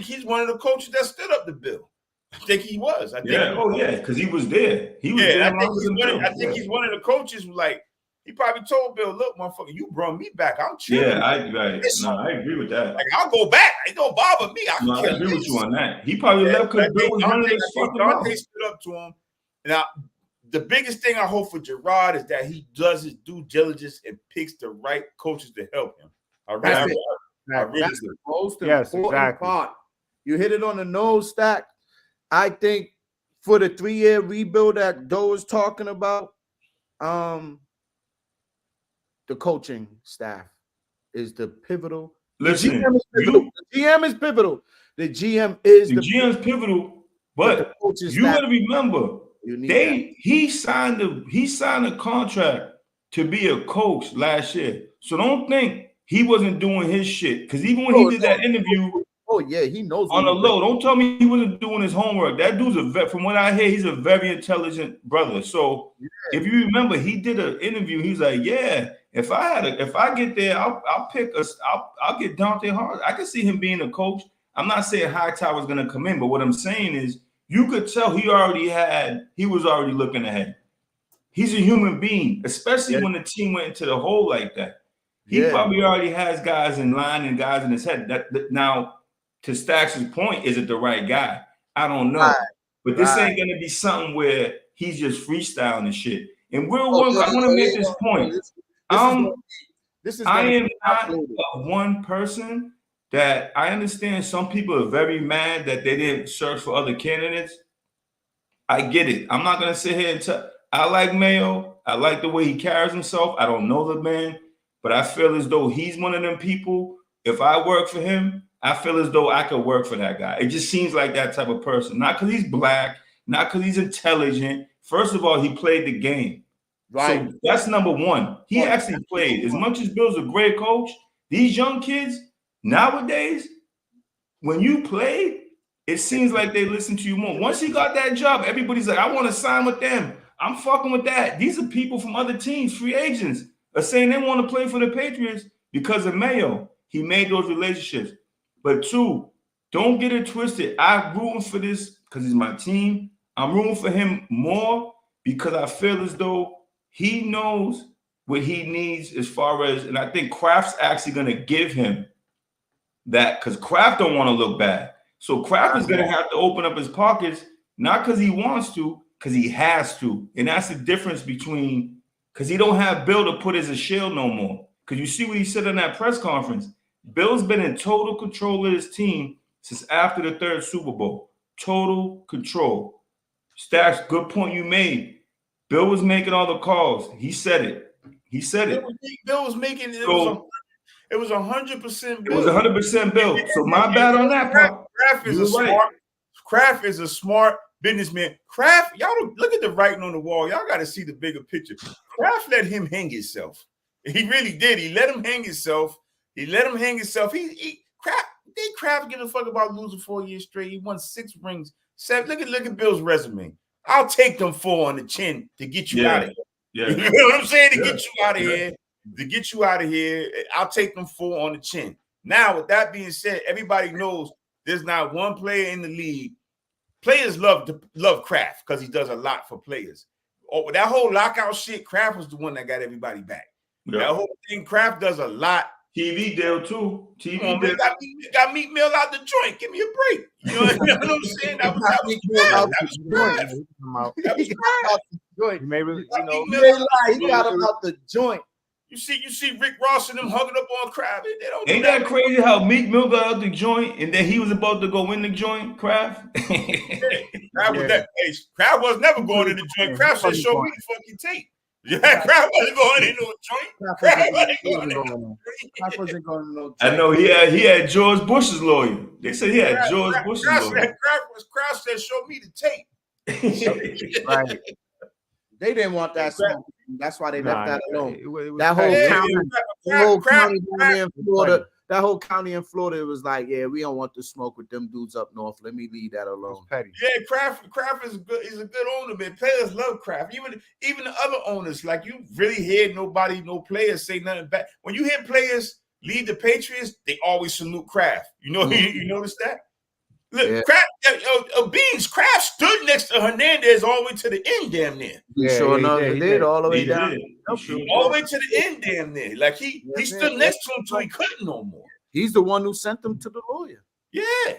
he's one of the coaches that stood up to Bill. I think he was. Because he was there. He was there. I think he's one of the coaches who, like, he probably told Bill, "Look, motherfucker, you brought me back. I'm chilling." Yeah, I agree with that. Like, I'll go back. It don't bother me. I agree with you on that. He probably left because Bill was running his fucking mouth. Dante stood up to him. Now, the biggest thing I hope for Gerard is that he does his due diligence and picks the right coaches to help him. That's the most important part. You hit it on the nose, Stack. I think for the 3-year rebuild that Doe is talking about, the coaching staff is the pivotal. Listen, the GM is pivotal. The GM is pivotal, but you got to remember he signed a contract to be a coach last year. So don't think he wasn't doing his shit, because even when he did that interview. Oh yeah, he knows on the low. Don't tell me he wasn't doing his homework. That dude's from what I hear, he's a very intelligent brother. So if you remember, he did an interview. He's like, "Yeah, if I get there, I'll get Dante Hart. I can see him being a coach. I'm not saying Hightower was gonna come in, but what I'm saying is you could tell he was already looking ahead. He's a human being, especially when the team went into the hole like that. He probably already has guys in line and guys in his head. That now, to Stacks' point, is it the right guy? I don't know. But this ain't gonna be something where he's just freestyling and shit. And I want to make this point. I am not one person that I understand some people are very mad that they didn't search for other candidates. I get it. I'm not gonna sit here and tell. I like Mayo. I like the way he carries himself. I don't know the man, but I feel as though he's one of them people. If I work for him, I feel as though I could work for that guy. It just seems like that type of person. Not because he's black, not because he's intelligent. First of all, he played the game. Right. So that's number one. He actually played. As much as Bill's a great coach, these young kids nowadays, when you play, it seems like they listen to you more. Once he got that job, everybody's like, I want to sign with them. I'm fucking with that. These are people from other teams, free agents, are saying they want to play for the Patriots because of Mayo. He made those relationships. But two, don't get it twisted. I'm rooting for this because he's my team. I'm rooting for him more because I feel as though he knows what he needs as far as, and I think Kraft's actually going to give him that because Kraft don't want to look bad. So Kraft is going to have to open up his pockets, not because he wants to, because he has to. And that's the difference between, because he don't have Bill to put as a shield no more. Because you see what he said in that press conference. Bill's been in total control of his team since after the third Super Bowl. Total control. Stacks, good point you made. Bill was making all the calls. He said it. He said it. Bill was making it. It was 100% Bill. It was 100% Bill. So my bad on that part. Kraft is Kraft is a smart businessman. Kraft, y'all look at the writing on the wall. Y'all got to see the bigger picture. Kraft let him hang himself. He really did. He let him hang himself. Kraft give a fuck about losing 4 years straight. He won 6 rings. 7. Look at Bill's resume. I'll take them 4 on the chin to get you out of here. Yeah. You know what I'm saying? To get you out of here. To get you out of here, I'll take them 4 on the chin. Now, with that being said, everybody knows there's not one player in the league. Players love Kraft because he does a lot for players. Oh, that whole lockout shit, Kraft was the one that got everybody back. Yeah. That whole thing, Kraft does a lot. TV deal too. TV deal. Got Meat Mill out the joint. Give me a break. You know what I'm saying? That was he got him out the joint. You see Rick Ross and them hugging up on Kraft. Ain't that crazy how Meek Mill got out the joint and then he was about to go in the joint, Kraft? Kraft was never going in the joint. Kraft said, show me the fucking tape. Yeah, Kraft wasn't going into a joint. Kraft wasn't going into no joint. I know he had George Bush's lawyer. They said he had George Bush's lawyer. Kraft said, show me the tape. Right. They didn't want that smoke. That's why they left that alone. That whole county in Florida was like, yeah, we don't want to smoke with them dudes up north. Let me leave that alone. Petty. Yeah, Kraft is good. He's a good owner, man. Players love Kraft. Even the other owners, like you really hear no players say nothing bad. When you hear players leave the Patriots, they always salute Kraft. You know, you notice that? Look, Kraft, BEANZ, Kraft stood next to Hernandez all the way to the end, damn near. Yeah, sure enough, he did all the way down. All the way to the end, damn near. Like he stood next to him until he couldn't no more. He's the one who sent him to the lawyer. Yeah.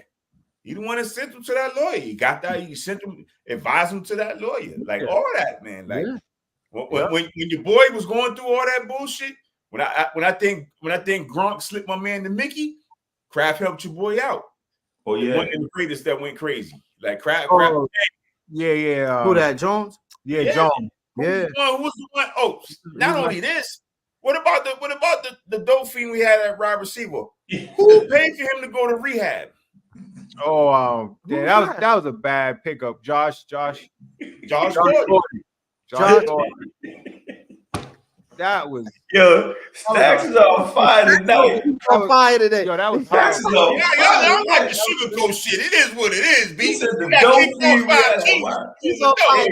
He the one that sent him to that lawyer. He got that. He sent him, advised him to that lawyer. Like all that, man. Like when your boy was going through all that bullshit, when I think Gronk slipped my man to Mickey, Kraft helped your boy out. Oh yeah, one of the greatest that went crazy. Like Kraft. Yeah. Who that? Jones? Yeah, Jones. Yeah. Who's the one? Oh, not only this. What about the dope fiend we had at wide receiver? Who paid for him to go to rehab? Oh, that was a bad pickup. Josh Gordon. That was Stacks is on fire tonight. On fire today. Yo, that was Stacks is on fire. Y'all like the sugarcoat shit. It is what it is, B. He said the dope fiend. He's on fire.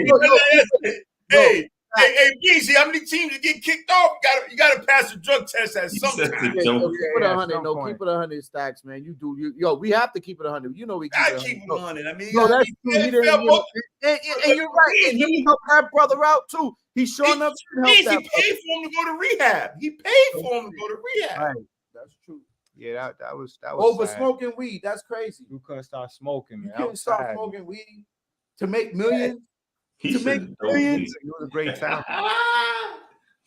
Hey, Hey, BZ, how many teams you get kicked off? You gotta pass the drug test at some time. Keep it 100. No, keep it 100 stacks, man. We have to keep it 100. You know we I keep it 100. I mean, no, that's true. He didn't, and you're right. And he helped that brother out too. He sure enough he paid for him to go to rehab. He paid for him to go to rehab. Right. That's true. Yeah, that was over sad. smoking weed. That's crazy. You couldn't start smoking, man. You couldn't start smoking weed to make millions. He was a great talent.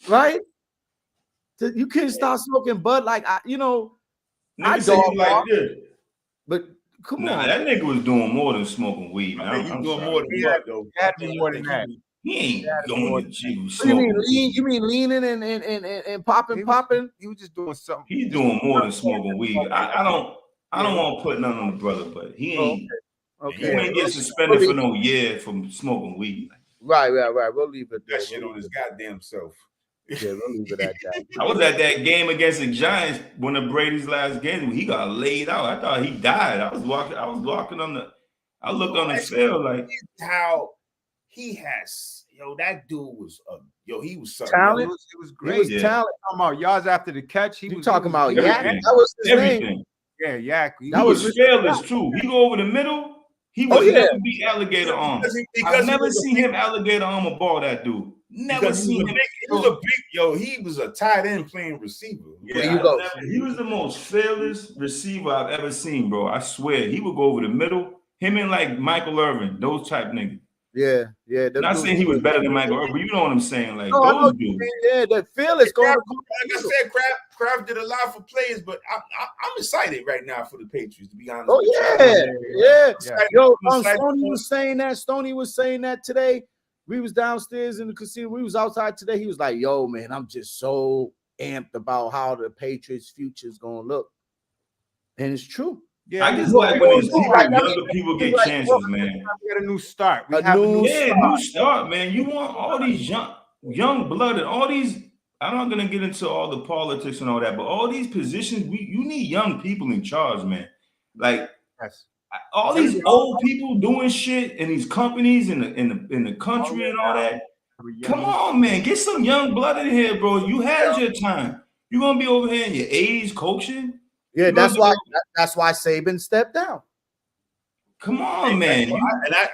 Right? You couldn't start smoking bud like I dog like this. But come on, that nigga was doing more than smoking weed, man. I'm doing more than that, though. He had to be more than that. He ain't going to jail. You mean leaning and popping? He was just doing something. He's doing more than smoking weed. I don't want to put nothing on the brother, but he ain't. Okay. You ain't get suspended for no year from smoking weed. Right. We'll leave it there. That shit on his goddamn self. Yeah, we'll leave it at that. I was at that game against the Giants, one of Brady's last games. He got laid out. I thought he died. I looked on the field like how he has. That dude was he was something. Talent. It was great. He was talent. Talking about yards after the catch. He was talking about Yak. That was his name. Yeah, Yak. He was fearless too. He go over the middle. He would never be alligator arm. I've never seen him alligator arm a ball. That dude. Never seen him. He was a tight end playing receiver. Yeah, he was the most fearless receiver I've ever seen, bro. I swear. He would go over the middle. Him and like Michael Irvin, those type niggas. Yeah. Not saying he was better than Michael Irvin, but you know what I'm saying. Like those dudes. Yeah, that fearless going. Like I said, Kraft did a lot for players, but I'm excited right now for the Patriots, to be honest. Oh yeah. Yo, Stoney was saying that today. We was downstairs in the casino. We was outside today. He was like, "Yo, man, I'm just so amped about how the Patriots' future is gonna look," and it's true. Yeah, I just like when younger people get chances, man. We got a new start. New start, man. You want all these young blood and all these. I'm not gonna get into all the politics and all that, but all these positions, you need young people in charge, man. Like all these old people doing shit in these companies in the country and all that. Come on, man, get some young blood in here, bro. You had your time. You're gonna be over here in your 80s coaching. Yeah, that's why Saban stepped down. Come on, man.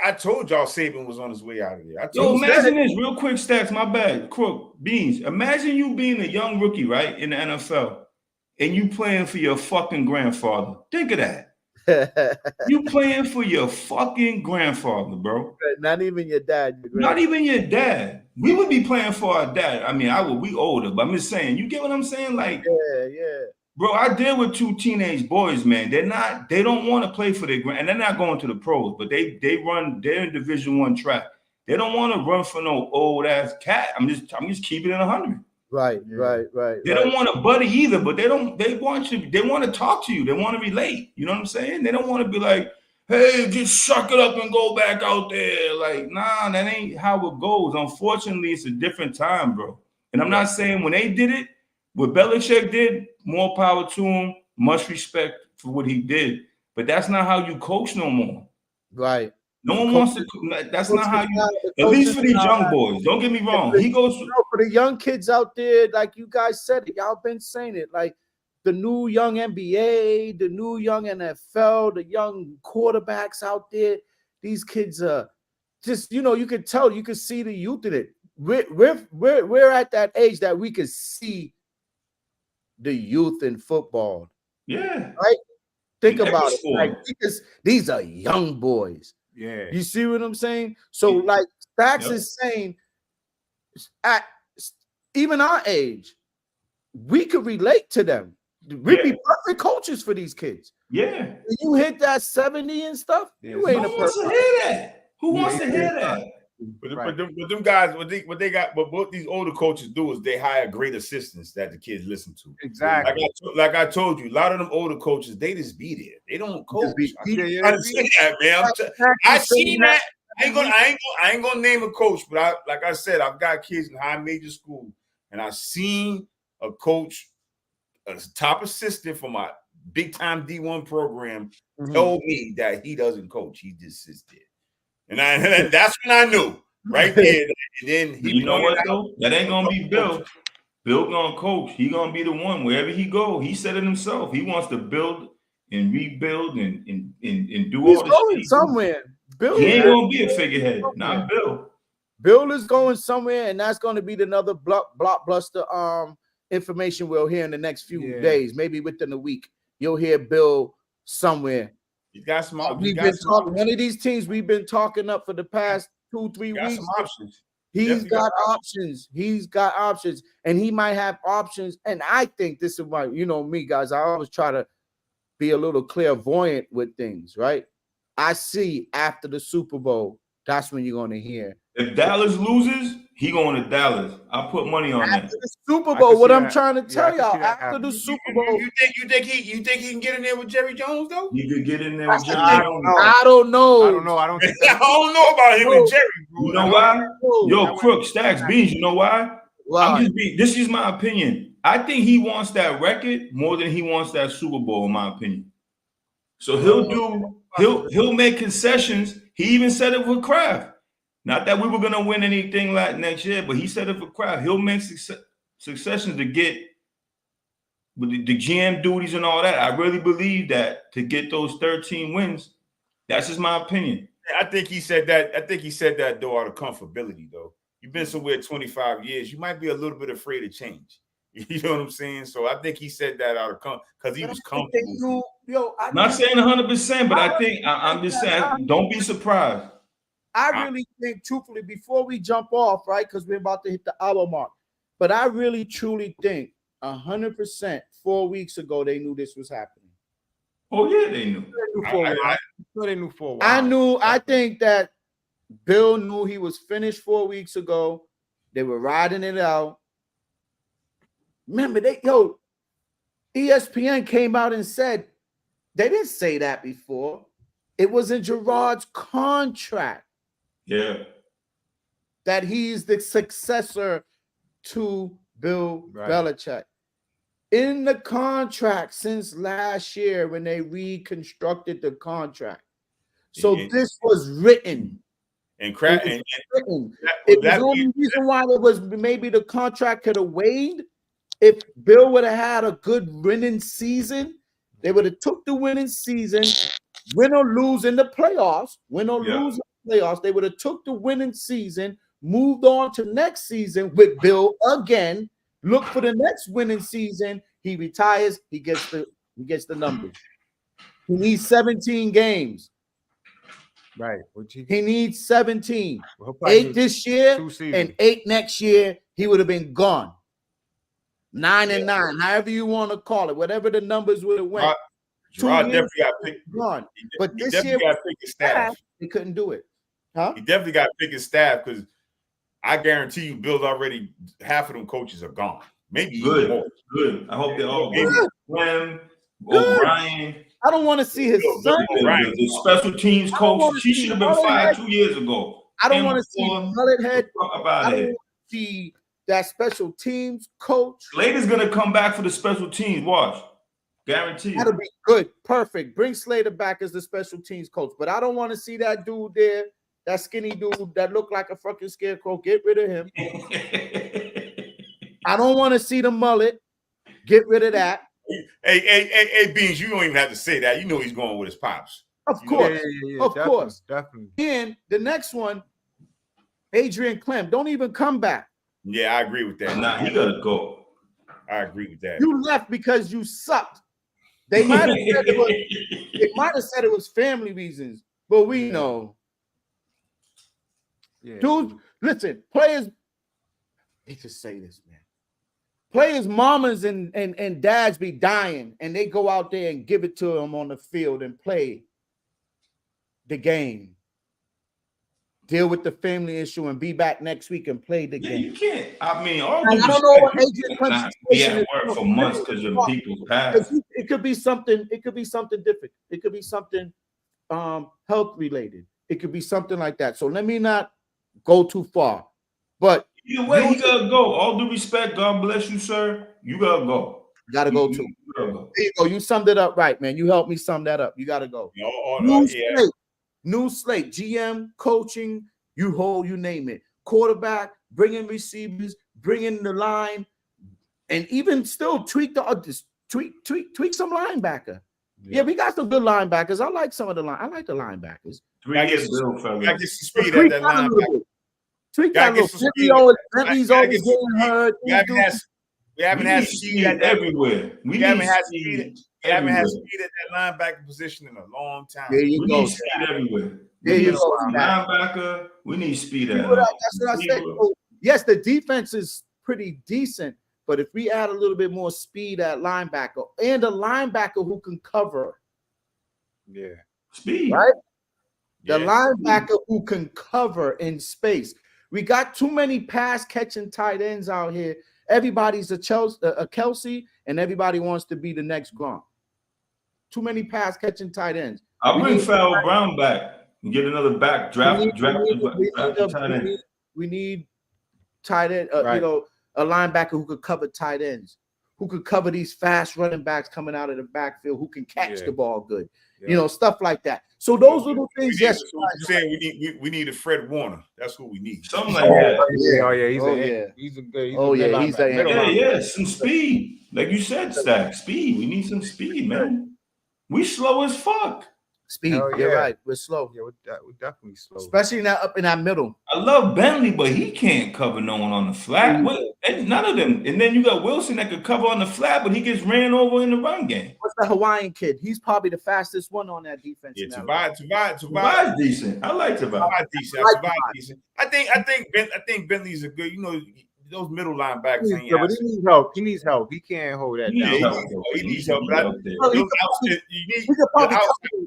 I told y'all Saban was on his way out of there. Imagine this real quick stats. My bad. Crook Beans. Imagine you being a young rookie, right, in the NFL, and you playing for your fucking grandfather. Think of that. You playing for your fucking grandfather, bro. Not even your dad. Not even your dad. We would be playing for our dad. I mean, we older, but I'm just saying. You get what I'm saying? Like, yeah. Bro, I deal with two teenage boys, man. They don't want to play for their grand, and they're not going to the pros, but they're in Division I track. They don't want to run for no old ass cat. I'm just keeping it 100. Right. They don't want a buddy either, but they want to talk to you. They want to relate. You know what I'm saying? They don't want to be like, hey, just suck it up and go back out there. Like, nah, that ain't how it goes. Unfortunately, it's a different time, bro. And I'm not saying when they did it, what Belichick did, more power to him, much respect for what he did. But that's not how you coach no more. Right. No one wants to. That's not how you. At least for these young boys. Don't get me wrong. He goes for the young kids out there, like you guys said it. Y'all been saying it. Like the new young NBA, the new young NFL, the young quarterbacks out there. These kids are just, you can tell, you can see the youth in it. We're at that age that we can see the youth in football. Yeah. Right? Think about it. Like, because these are young boys. Yeah. You see what I'm saying? So, like Stacks is saying, at even our age, we could relate to them. We'd be perfect coaches for these kids. Yeah. When you hit that 70 and stuff, you ain't a person. Who wants to hear that? Who wants to hear that? But them guys, what both these older coaches do is they hire great assistants that the kids listen to. Exactly. Like I told you, a lot of them older coaches, they just be there. They don't coach. I see that, man. I seen that. I ain't gonna name a coach, but like I said, I've got kids in high major school, and I seen a coach, a top assistant for my big time D1 program, told me that he doesn't coach. He just sits there. And that's when I knew right there. And then You know what though? That ain't gonna be Bill. Bill gonna coach. He gonna be the one wherever he go. He said it himself. He wants to build and rebuild and do He's all this. going somewhere. Bill, He ain't gonna be a figurehead. Not Bill. Bill is going somewhere, and that's going to be another blockbuster information we'll hear in the next few days, maybe within a week. You'll hear Bill somewhere. He's got some. We've been talking. One of these teams we've been talking up for the past 2-3 weeks. Some options. He's got options. He's got options, and he might have options. And I think this is why, you know me, guys, I always try to be a little clairvoyant with things, right? I see after the Super Bowl, that's when you're going to hear. If Dallas loses, he going to Dallas. I put money on that. After the Super Bowl, what I'm trying to tell y'all, after the Super Bowl, you think he can get in there with Jerry Jones though? He could get in there with Jerry Jones. I don't know. I don't know. I don't think I don't know about him and Jerry. Bro. You know why? Yo, Crook, Stacks, Beans. You know why? Wow. This is my opinion. I think he wants that record more than he wants that Super Bowl, in my opinion. So he'll make concessions. He even said it for Kraft. Not that we were gonna win anything like next year, but he said it for Kraft. He'll make successions to get with the GM duties and all that. I really believe that to get those 13 wins. That's just my opinion. I think he said that. I think he said that though out of comfortability. Though you've been somewhere 25 years, you might be a little bit afraid of change. You know what I'm saying? So I think he said that out of because he was comfortable. I'm not saying 100%, but I think I'm just saying, don't be surprised. I really think, truthfully, before we jump off, right, because we're about to hit the hour mark, but I really, truly think 100% 4 weeks ago they knew this was happening. Oh, yeah, they knew. They knew for a while. I think that Bill knew he was finished 4 weeks ago. They were riding it out. Remember, ESPN came out and said, they didn't say that before. It was in Gerard's contract. Yeah. That he's the successor to Bill Belichick. In the contract since last year when they reconstructed the contract. So this was written. And written. The only reason why it was maybe the contract could have waned if Bill would have had a good winning season. They would have took the winning season, win or lose in the playoffs, they would have took the winning season, moved on to next season with Bill again, look for the next winning season. He retires, he gets the numbers. He needs 17 games. Right. He needs 17. 8 this year and 8 next year, he would have been gone. 9 and 9, however you want to call it, whatever the numbers would have went. Gerard definitely got picked. Gone. But this year, got picked his staff. He couldn't do it. Huh? He definitely got picked his staff because I guarantee you, Bill's already half of them coaches are gone. Maybe even more. Good. I hope they're all good. Clem, O'Brien. I don't want to see his son. The special teams coach. He should have been fired 2 years ago. I don't want to see Mullethead. I don't want to see that special teams coach. Slater's gonna come back for the special teams. Watch, guaranteed. That'll be good, perfect. Bring Slater back as the special teams coach. But I don't want to see that dude there, that skinny dude that looked like a fucking scarecrow. Get rid of him. I don't want to see the mullet. Get rid of that. Hey, Beans, you don't even have to say that. You know he's going with his pops. Of course, of course, definitely. And the next one, Adrian Clem, don't even come back. Yeah, I agree with that. Nah, he gotta go. I agree with that. You left because you sucked. They might have said it was family reasons, but we know. Yeah. Dude, listen, players. They just say this, man. Players' mamas and dads be dying, and they go out there and give it to them on the field and play the game. Deal with the family issue and be back next week and play the game. You can't. I mean, I don't know what Adrian Clem's situation is. Work for months because of people's past. It could be something. It could be something different. It could be something health related. It could be something like that. So let me not go too far. But either way, you gotta go. All due respect, God bless you, sir. You gotta go. You gotta go too. There you go. You summed it up right, man. You helped me sum that up. You gotta go. New slate, GM, coaching, you hold, you name it. Quarterback, bring in receivers, bring in the line, and even still tweak tweak some linebacker. Yeah, we got some good linebackers. I like some of the line. I like the linebackers. 3-year bill, fella. Gotta get some speed at that linebacker. Tweak that a little. Bentley's always getting hurt. We haven't had speed at everywhere. We haven't had speed at that linebacker position in a long time. There you go. Need speed everywhere. There you go. Linebacker, we need speed at. That's what I said. Yes, the defense is pretty decent, but if we add a little bit more speed at linebacker and a linebacker who can cover, speed, right? The linebacker who can cover in space. We got too many pass catching tight ends out here. Everybody's a Kelsey, and everybody wants to be the next Gronk. Too many pass catching tight ends. I'll bring Farrell Brown back and get another back draft. We need tight end. You know, a linebacker who could cover tight ends, who could cover these fast running backs coming out of the backfield, who can catch the ball good. You know, stuff like that. So those little things. Yes, saying we need a Fred Warner. That's what we need. Something like that. He's a good. Some speed. Like you said, Stack. Speed. We need some speed, man. We slow as fuck. Speed. You're right. We're slow. Yeah, we're definitely slow. Especially up in that middle. I love Bentley, but he can't cover no one on the flat. None of them. And then you got Wilson that could cover on the flat, but he gets ran over in the run game. What's the Hawaiian kid? He's probably the fastest one on that defense. Yeah, Tavai's decent. I like Tavai. Decent. I think Bentley's a good. You know, those middle linebackers. But he needs help. He needs help. He can't hold that down. He needs help.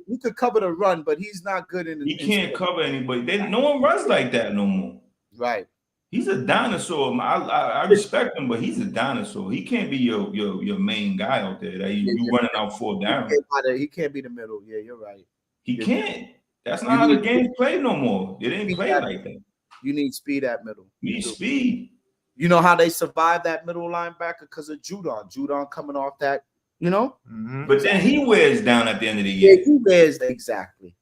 He could cover the run, but he's not good in. He can't cover anybody. No one runs like that no more. Right. He's a dinosaur. I respect him, but he's a dinosaur. He can't be your main guy out there that you running out for down. He can't be the middle. Yeah, you're right. He can't. That's not how the game's played no more. It ain't played like that. You need speed at middle. You need speed. You know how they survive that middle linebacker because of Judon. Judon coming off that, you know. Mm-hmm. But then he wears down at the end of the year. Yeah, he wears exactly.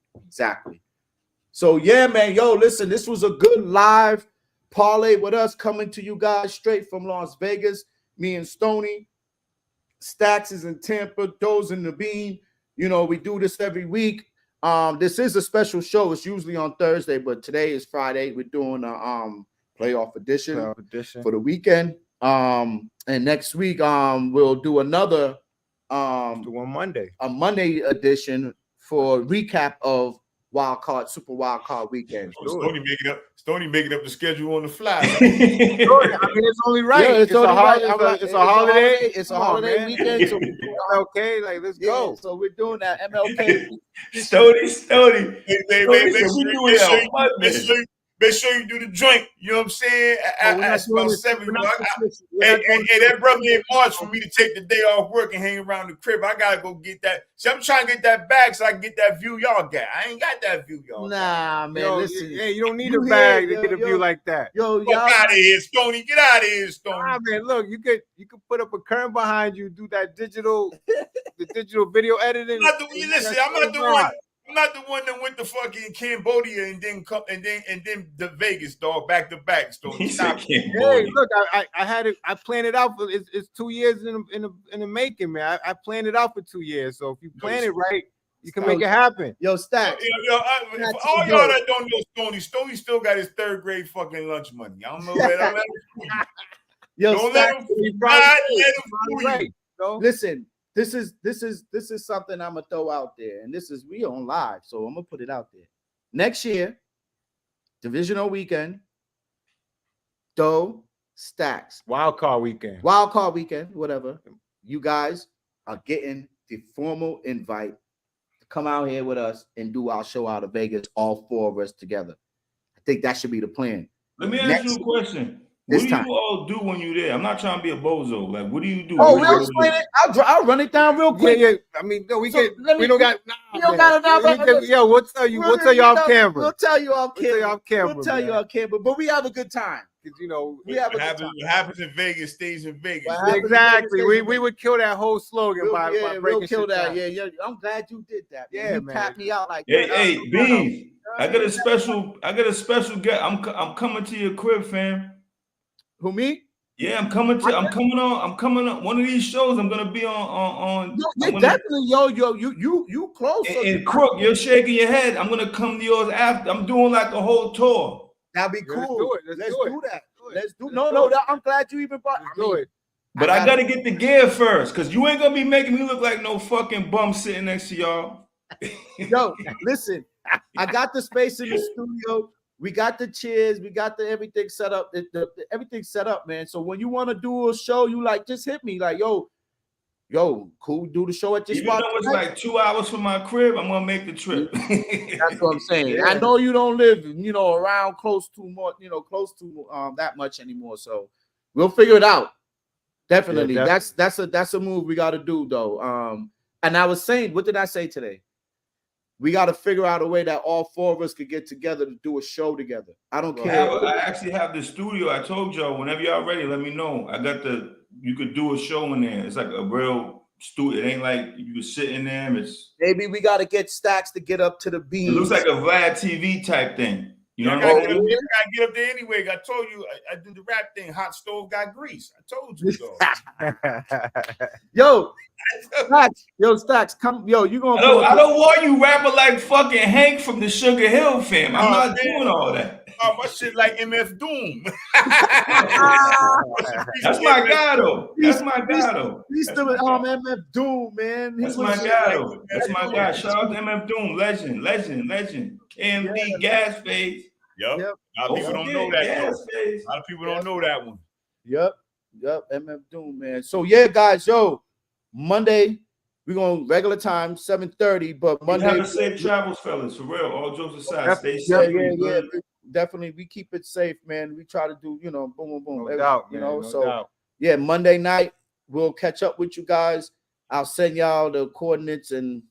So yeah, man. Yo, listen, this was a good live parlay with us coming to you guys straight from Las Vegas. Me and Stoney. Stacks is in Tampa. Doe's in the Bean. You know, we do this every week. This is a special show. It's usually on Thursday, but today is Friday. We're doing a playoff edition for the weekend. And next week, we'll do another a Monday edition for recap of Super Wildcard weekend. Stoney making up the schedule on the fly. I mean, it's only right. Yeah, it's a holiday. It's a holiday weekend. So MLK, like let's go. So we're doing that MLK. Stoney. Make sure you do the joint. You know what I'm saying? At about 7. Hey, that brother in March for me to take the day off work and hang around the crib. I gotta go get that. See, I'm trying to get that bag so I can get that view y'all got. I ain't got that view y'all. Nah, man. Listen, you don't need a bag to get a view like that. Get out of here, Stoney. Get out of here, Stoney. Nah, man. Look, you could put up a curtain behind you, do that digital video editing. I'm not the one that went to fucking Cambodia and then the Vegas, dog, back to back. Hey, look, I had it. I planned it out for it's 2 years in the making, man. I planned it out for 2 years. So if you plan it right, you can make it happen. Yo, Stack. For all y'all that don't know Stoney still got his 3rd grade fucking lunch money. I don't know that. Don't let him fool you. Listen. This is something I'm gonna throw out there, and we on live, so I'm gonna put it out there. Next year, divisional weekend, Doe, Stacks, Wildcard weekend, whatever. You guys are getting the formal invite to come out here with us and do our show out of Vegas, all 4 of us together. I think that should be the plan. Let me ask you a question. What do you all do when you're there? I'm not trying to be a bozo. Like, what do you do? Oh, we'll explain it. I'll run it down real quick. Yeah. I mean, no, we don't got. We don't got enough. We'll tell you. We'll tell you off camera. We'll tell you off camera. But we have a good time. because you know What happens in Vegas stays in Vegas. exactly. We would kill that whole slogan by breaking we'll kill shit that. down. Yeah. I'm glad you did that. Yeah, you man. tapped me out like Hey, Beans. I got a special guest. I'm coming to your crib, fam. Who, me? Yeah, I'm coming on one of these shows. I'm gonna be on. Definitely, you close. And Crook, you're shaking your head. I'm gonna come to yours after. I'm doing like a whole tour. That'd be cool. Let's do that. I'm glad you even brought. it. But I gotta get the gear first, cause you ain't gonna be making me look like no fucking bum sitting next to y'all. Yo, listen, I got the space in the studio. We got the chairs. We got the everything set up. Everything's set up, man. So when you want to do a show, you like just hit me. Like, yo, cool. Do the show at your spot. Even though it's like 2 hours from my crib, I'm gonna make the trip. That's what I'm saying. Yeah. I know you don't live, around close to that much anymore. So we'll figure it out. Definitely. Yeah, That's a move we got to do though. And I was saying, what did I say today? We got to figure out a way that all four of us could get together to do a show together. I don't care. I actually have the studio. I told y'all, whenever y'all ready, let me know. I got you could do a show in there. It's like a real studio. It ain't like you can sit in there. Maybe we got to get Stacks to get up to the beam. It looks like a Vlad TV type thing. You know what I I mean? gotta get up there anyway. I told you I do the rap thing. Hot stove got grease. I told you so. Stacks, come. You gonna? I don't want you rapping like fucking Hank from the Sugar Hill fam. I'm not doing all that. Oh, my shit like MF Doom. That's my guy though. He's the MF Doom, man. That's my guy though. That's my guy. Shout out to MF Doom, legend. KMD Gas Phase. Yep. A lot of people don't know that. A lot of people don't know that one. Yep. MF Doom, man. So yeah, guys, Monday we're going regular time 7:30, but Monday. Have a safe travels, fellas. For real, all jokes aside, stay safe. Yeah. Definitely, we keep it safe, man. We try to do, boom. No doubt, no doubt. Yeah, Monday night we'll catch up with you guys. I'll send y'all the coordinates and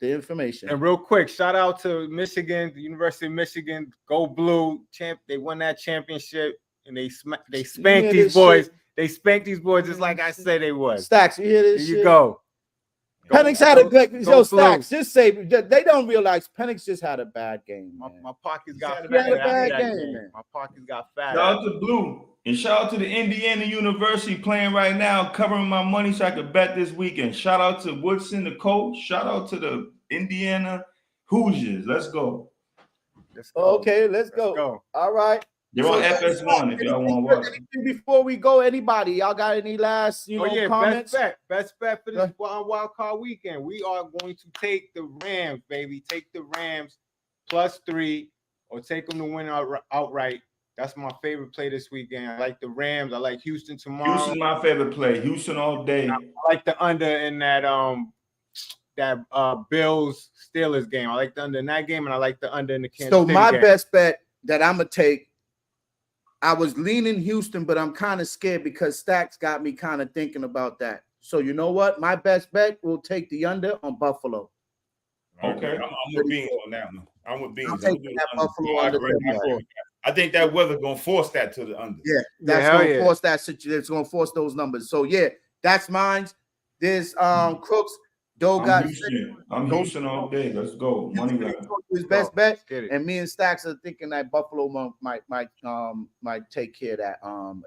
the information. And real quick, shout out to Michigan, the University of Michigan, Go Blue champ. They won that championship and they spanked these boys. Shit. They spanked these boys just like I said they was. Stacks, you hear this? Here you go. Penix had a good Stacks. Just say they don't realize Penix just had a bad game. My pockets got fat. He had a bad game, man. My pockets got fat. Shout out to Blue and shout out to the Indiana University playing right now, covering my money so I could bet this weekend. Shout out to Woodson, the coach. Shout out to the Indiana Hoosiers. Let's go. Okay, let's go. All right. They're on FS1 if y'all want to watch. Before we go, anybody, y'all got any last comments? Best bet for this Wildcard weekend. We are going to take the Rams, baby. Take the Rams +3 or take them to win outright. That's my favorite play this weekend. I like the Rams. I like Houston tomorrow. Houston's my favorite play. Houston all day. I like the under in that Bills Steelers game. I like the under in that game, and I like the under in the Kansas City game. Best bet that I'm gonna take. I was leaning Houston, but I'm kind of scared because Stacks got me kind of thinking about that. So you know what? My best bet will take the under on Buffalo. Okay, I'm with Beans on that one. I'm with Beans. I think that weather gonna force that to the under. Yeah, that's gonna force that situation. It's gonna force those numbers. So yeah, that's mine. There's Crooks. I'm Houston all day. Let's go. Money line. His best bet, and me and Stacks are thinking that Buffalo might take care of that.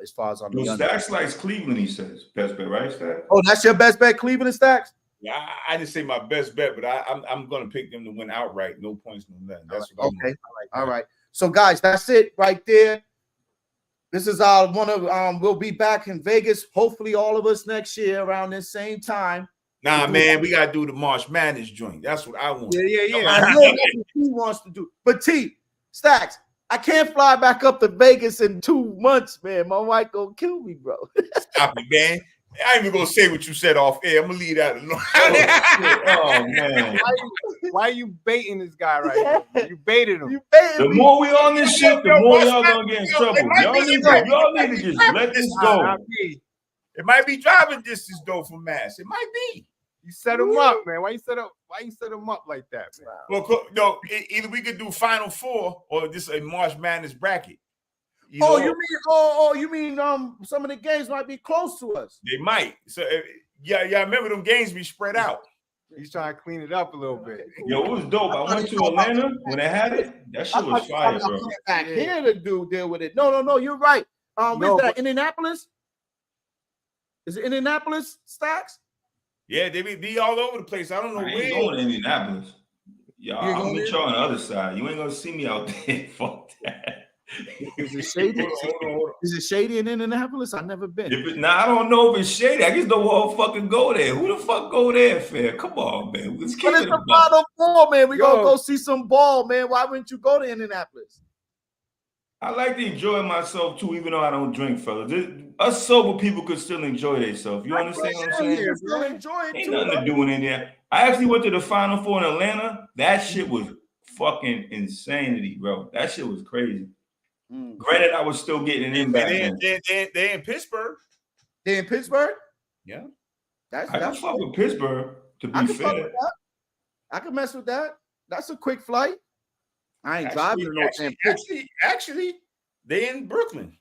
As far as on the under. Stacks likes Cleveland. He says best bet, right, Stacks? Oh, that's your best bet, Cleveland and Stacks. Yeah, I didn't say my best bet, but I'm gonna pick them to win outright. No points, no nothing. That's what okay. All right. So guys, that's it right there. This is our one of we'll be back in Vegas. Hopefully, all of us next year around this same time. Nah, man, we gotta do the March Madness joint. That's what I want. Yeah. That's what he wants to do. But Stacks, I can't fly back up to Vegas in 2 months, man. My wife gonna kill me, bro. Stop it, man. I ain't even gonna say what you said off air. I'm gonna leave that alone. Oh man. Why are you baiting this guy right now? You baited him. The more we on this shit, the more y'all gonna get in trouble. Y'all need to just let this go. It might be driving distance though from Mass. It might be. You set him up, man. Why you set him up like that, man? Well, no, either we could do Final Four or just a March Madness bracket. You mean some of the games might be close to us. They might. So yeah, remember them games be spread out. He's trying to clean it up a little bit. Yo, it was dope. I went to Atlanta when they had it. That shit was fire, bro. Back here to deal with it. No, you're right. Where's that? Indianapolis? Is it Indianapolis, Stacks? Yeah, they be all over the place. I don't know I ain't going to Indianapolis. Yo, I'm with y'all on the other side. You ain't gonna see me out there. Fuck that. Is it shady? Is it shady in Indianapolis? I've never been. I don't know if it's shady. I just don't want to fucking go there. Who the fuck go there, fam? Come on, man. Let's keep it the Final Four, man. We gonna go see some ball, man. Why wouldn't you go to Indianapolis? I like to enjoy myself too, even though I don't drink, fellas. Us sober people could still enjoy themselves. You understand what I'm saying? Still enjoy it Ain't too, nothing to do in there. I actually went to the Final Four in Atlanta. That shit was fucking insanity, bro. That shit was crazy. Granted, I was still getting in back then. They in Pittsburgh. They in Pittsburgh? Yeah. I can fuck with Pittsburgh, to be fair. I can mess with that. That's a quick flight. I ain't driving to no damn Pittsburgh. Actually, they in Brooklyn.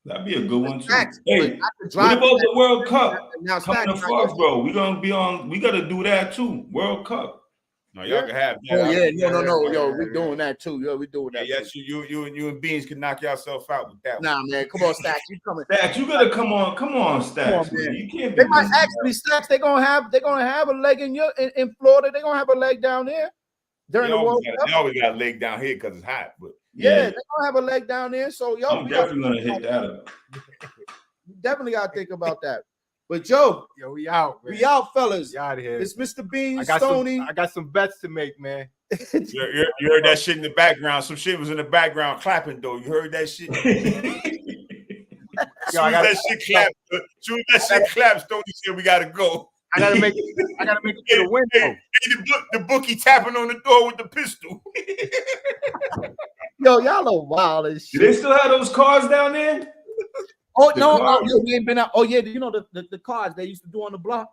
That'd be a good one too. Hey, what about the World Cup coming to Foxborough? We gonna be on. We gotta do that too. World Cup. No, y'all can have that. Oh yeah, no. Yo, we doing that too. Yo, we doing that. Yes, you and Beans can knock yourself out with that. Nah, man, come on, Stacks. You coming? Stacks, you gotta come on, Stacks. Come on, man. You can't. They might actually Stacks. They're gonna have a leg in Florida. They're gonna have a leg down there during the World Cup. They always got a leg down here because it's hot, but. Yeah, they're gonna have a leg down there. So I'm definitely gonna hit that up. You definitely gotta think about that. But Joe, we out, man. We out, fellas. We out of here. It's Mr. Beans, Stoney. I got some bets to make, man. You heard that shit in the background. Some shit was in the background clapping though. You heard that shit? Soon as that shit claps, Stoney said we gotta go. I gotta make it to the window. The bookie tapping on the door with the pistol. Yo, y'all are wild as shit. Do they still have those cars down there? Oh no, we ain't been out. Oh yeah, you know the cars they used to do on the block.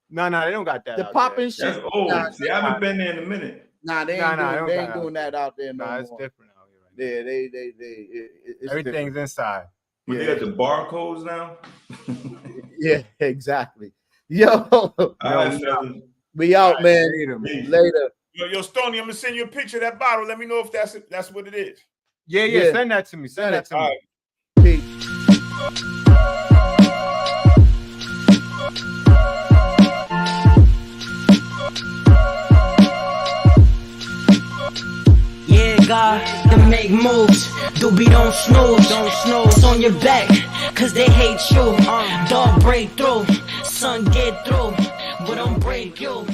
No, they don't got that. The popping shit. That's old. See, I haven't been there in a minute. They ain't doing that out there. Nah, it's different out here. Right it's everything's different. Inside. They got the barcodes now. Yeah, exactly. Yo, all right, we out, man. Later. Yo, Stoney, I'm gonna send you a picture of that bottle. Let me know if that's what it is. Yeah. Send that to me. Send that to me. Peace. Yeah, God, to make moves. Doobie don't snooze on your back, cause they hate you. Dog break through, son get through, but don't break you.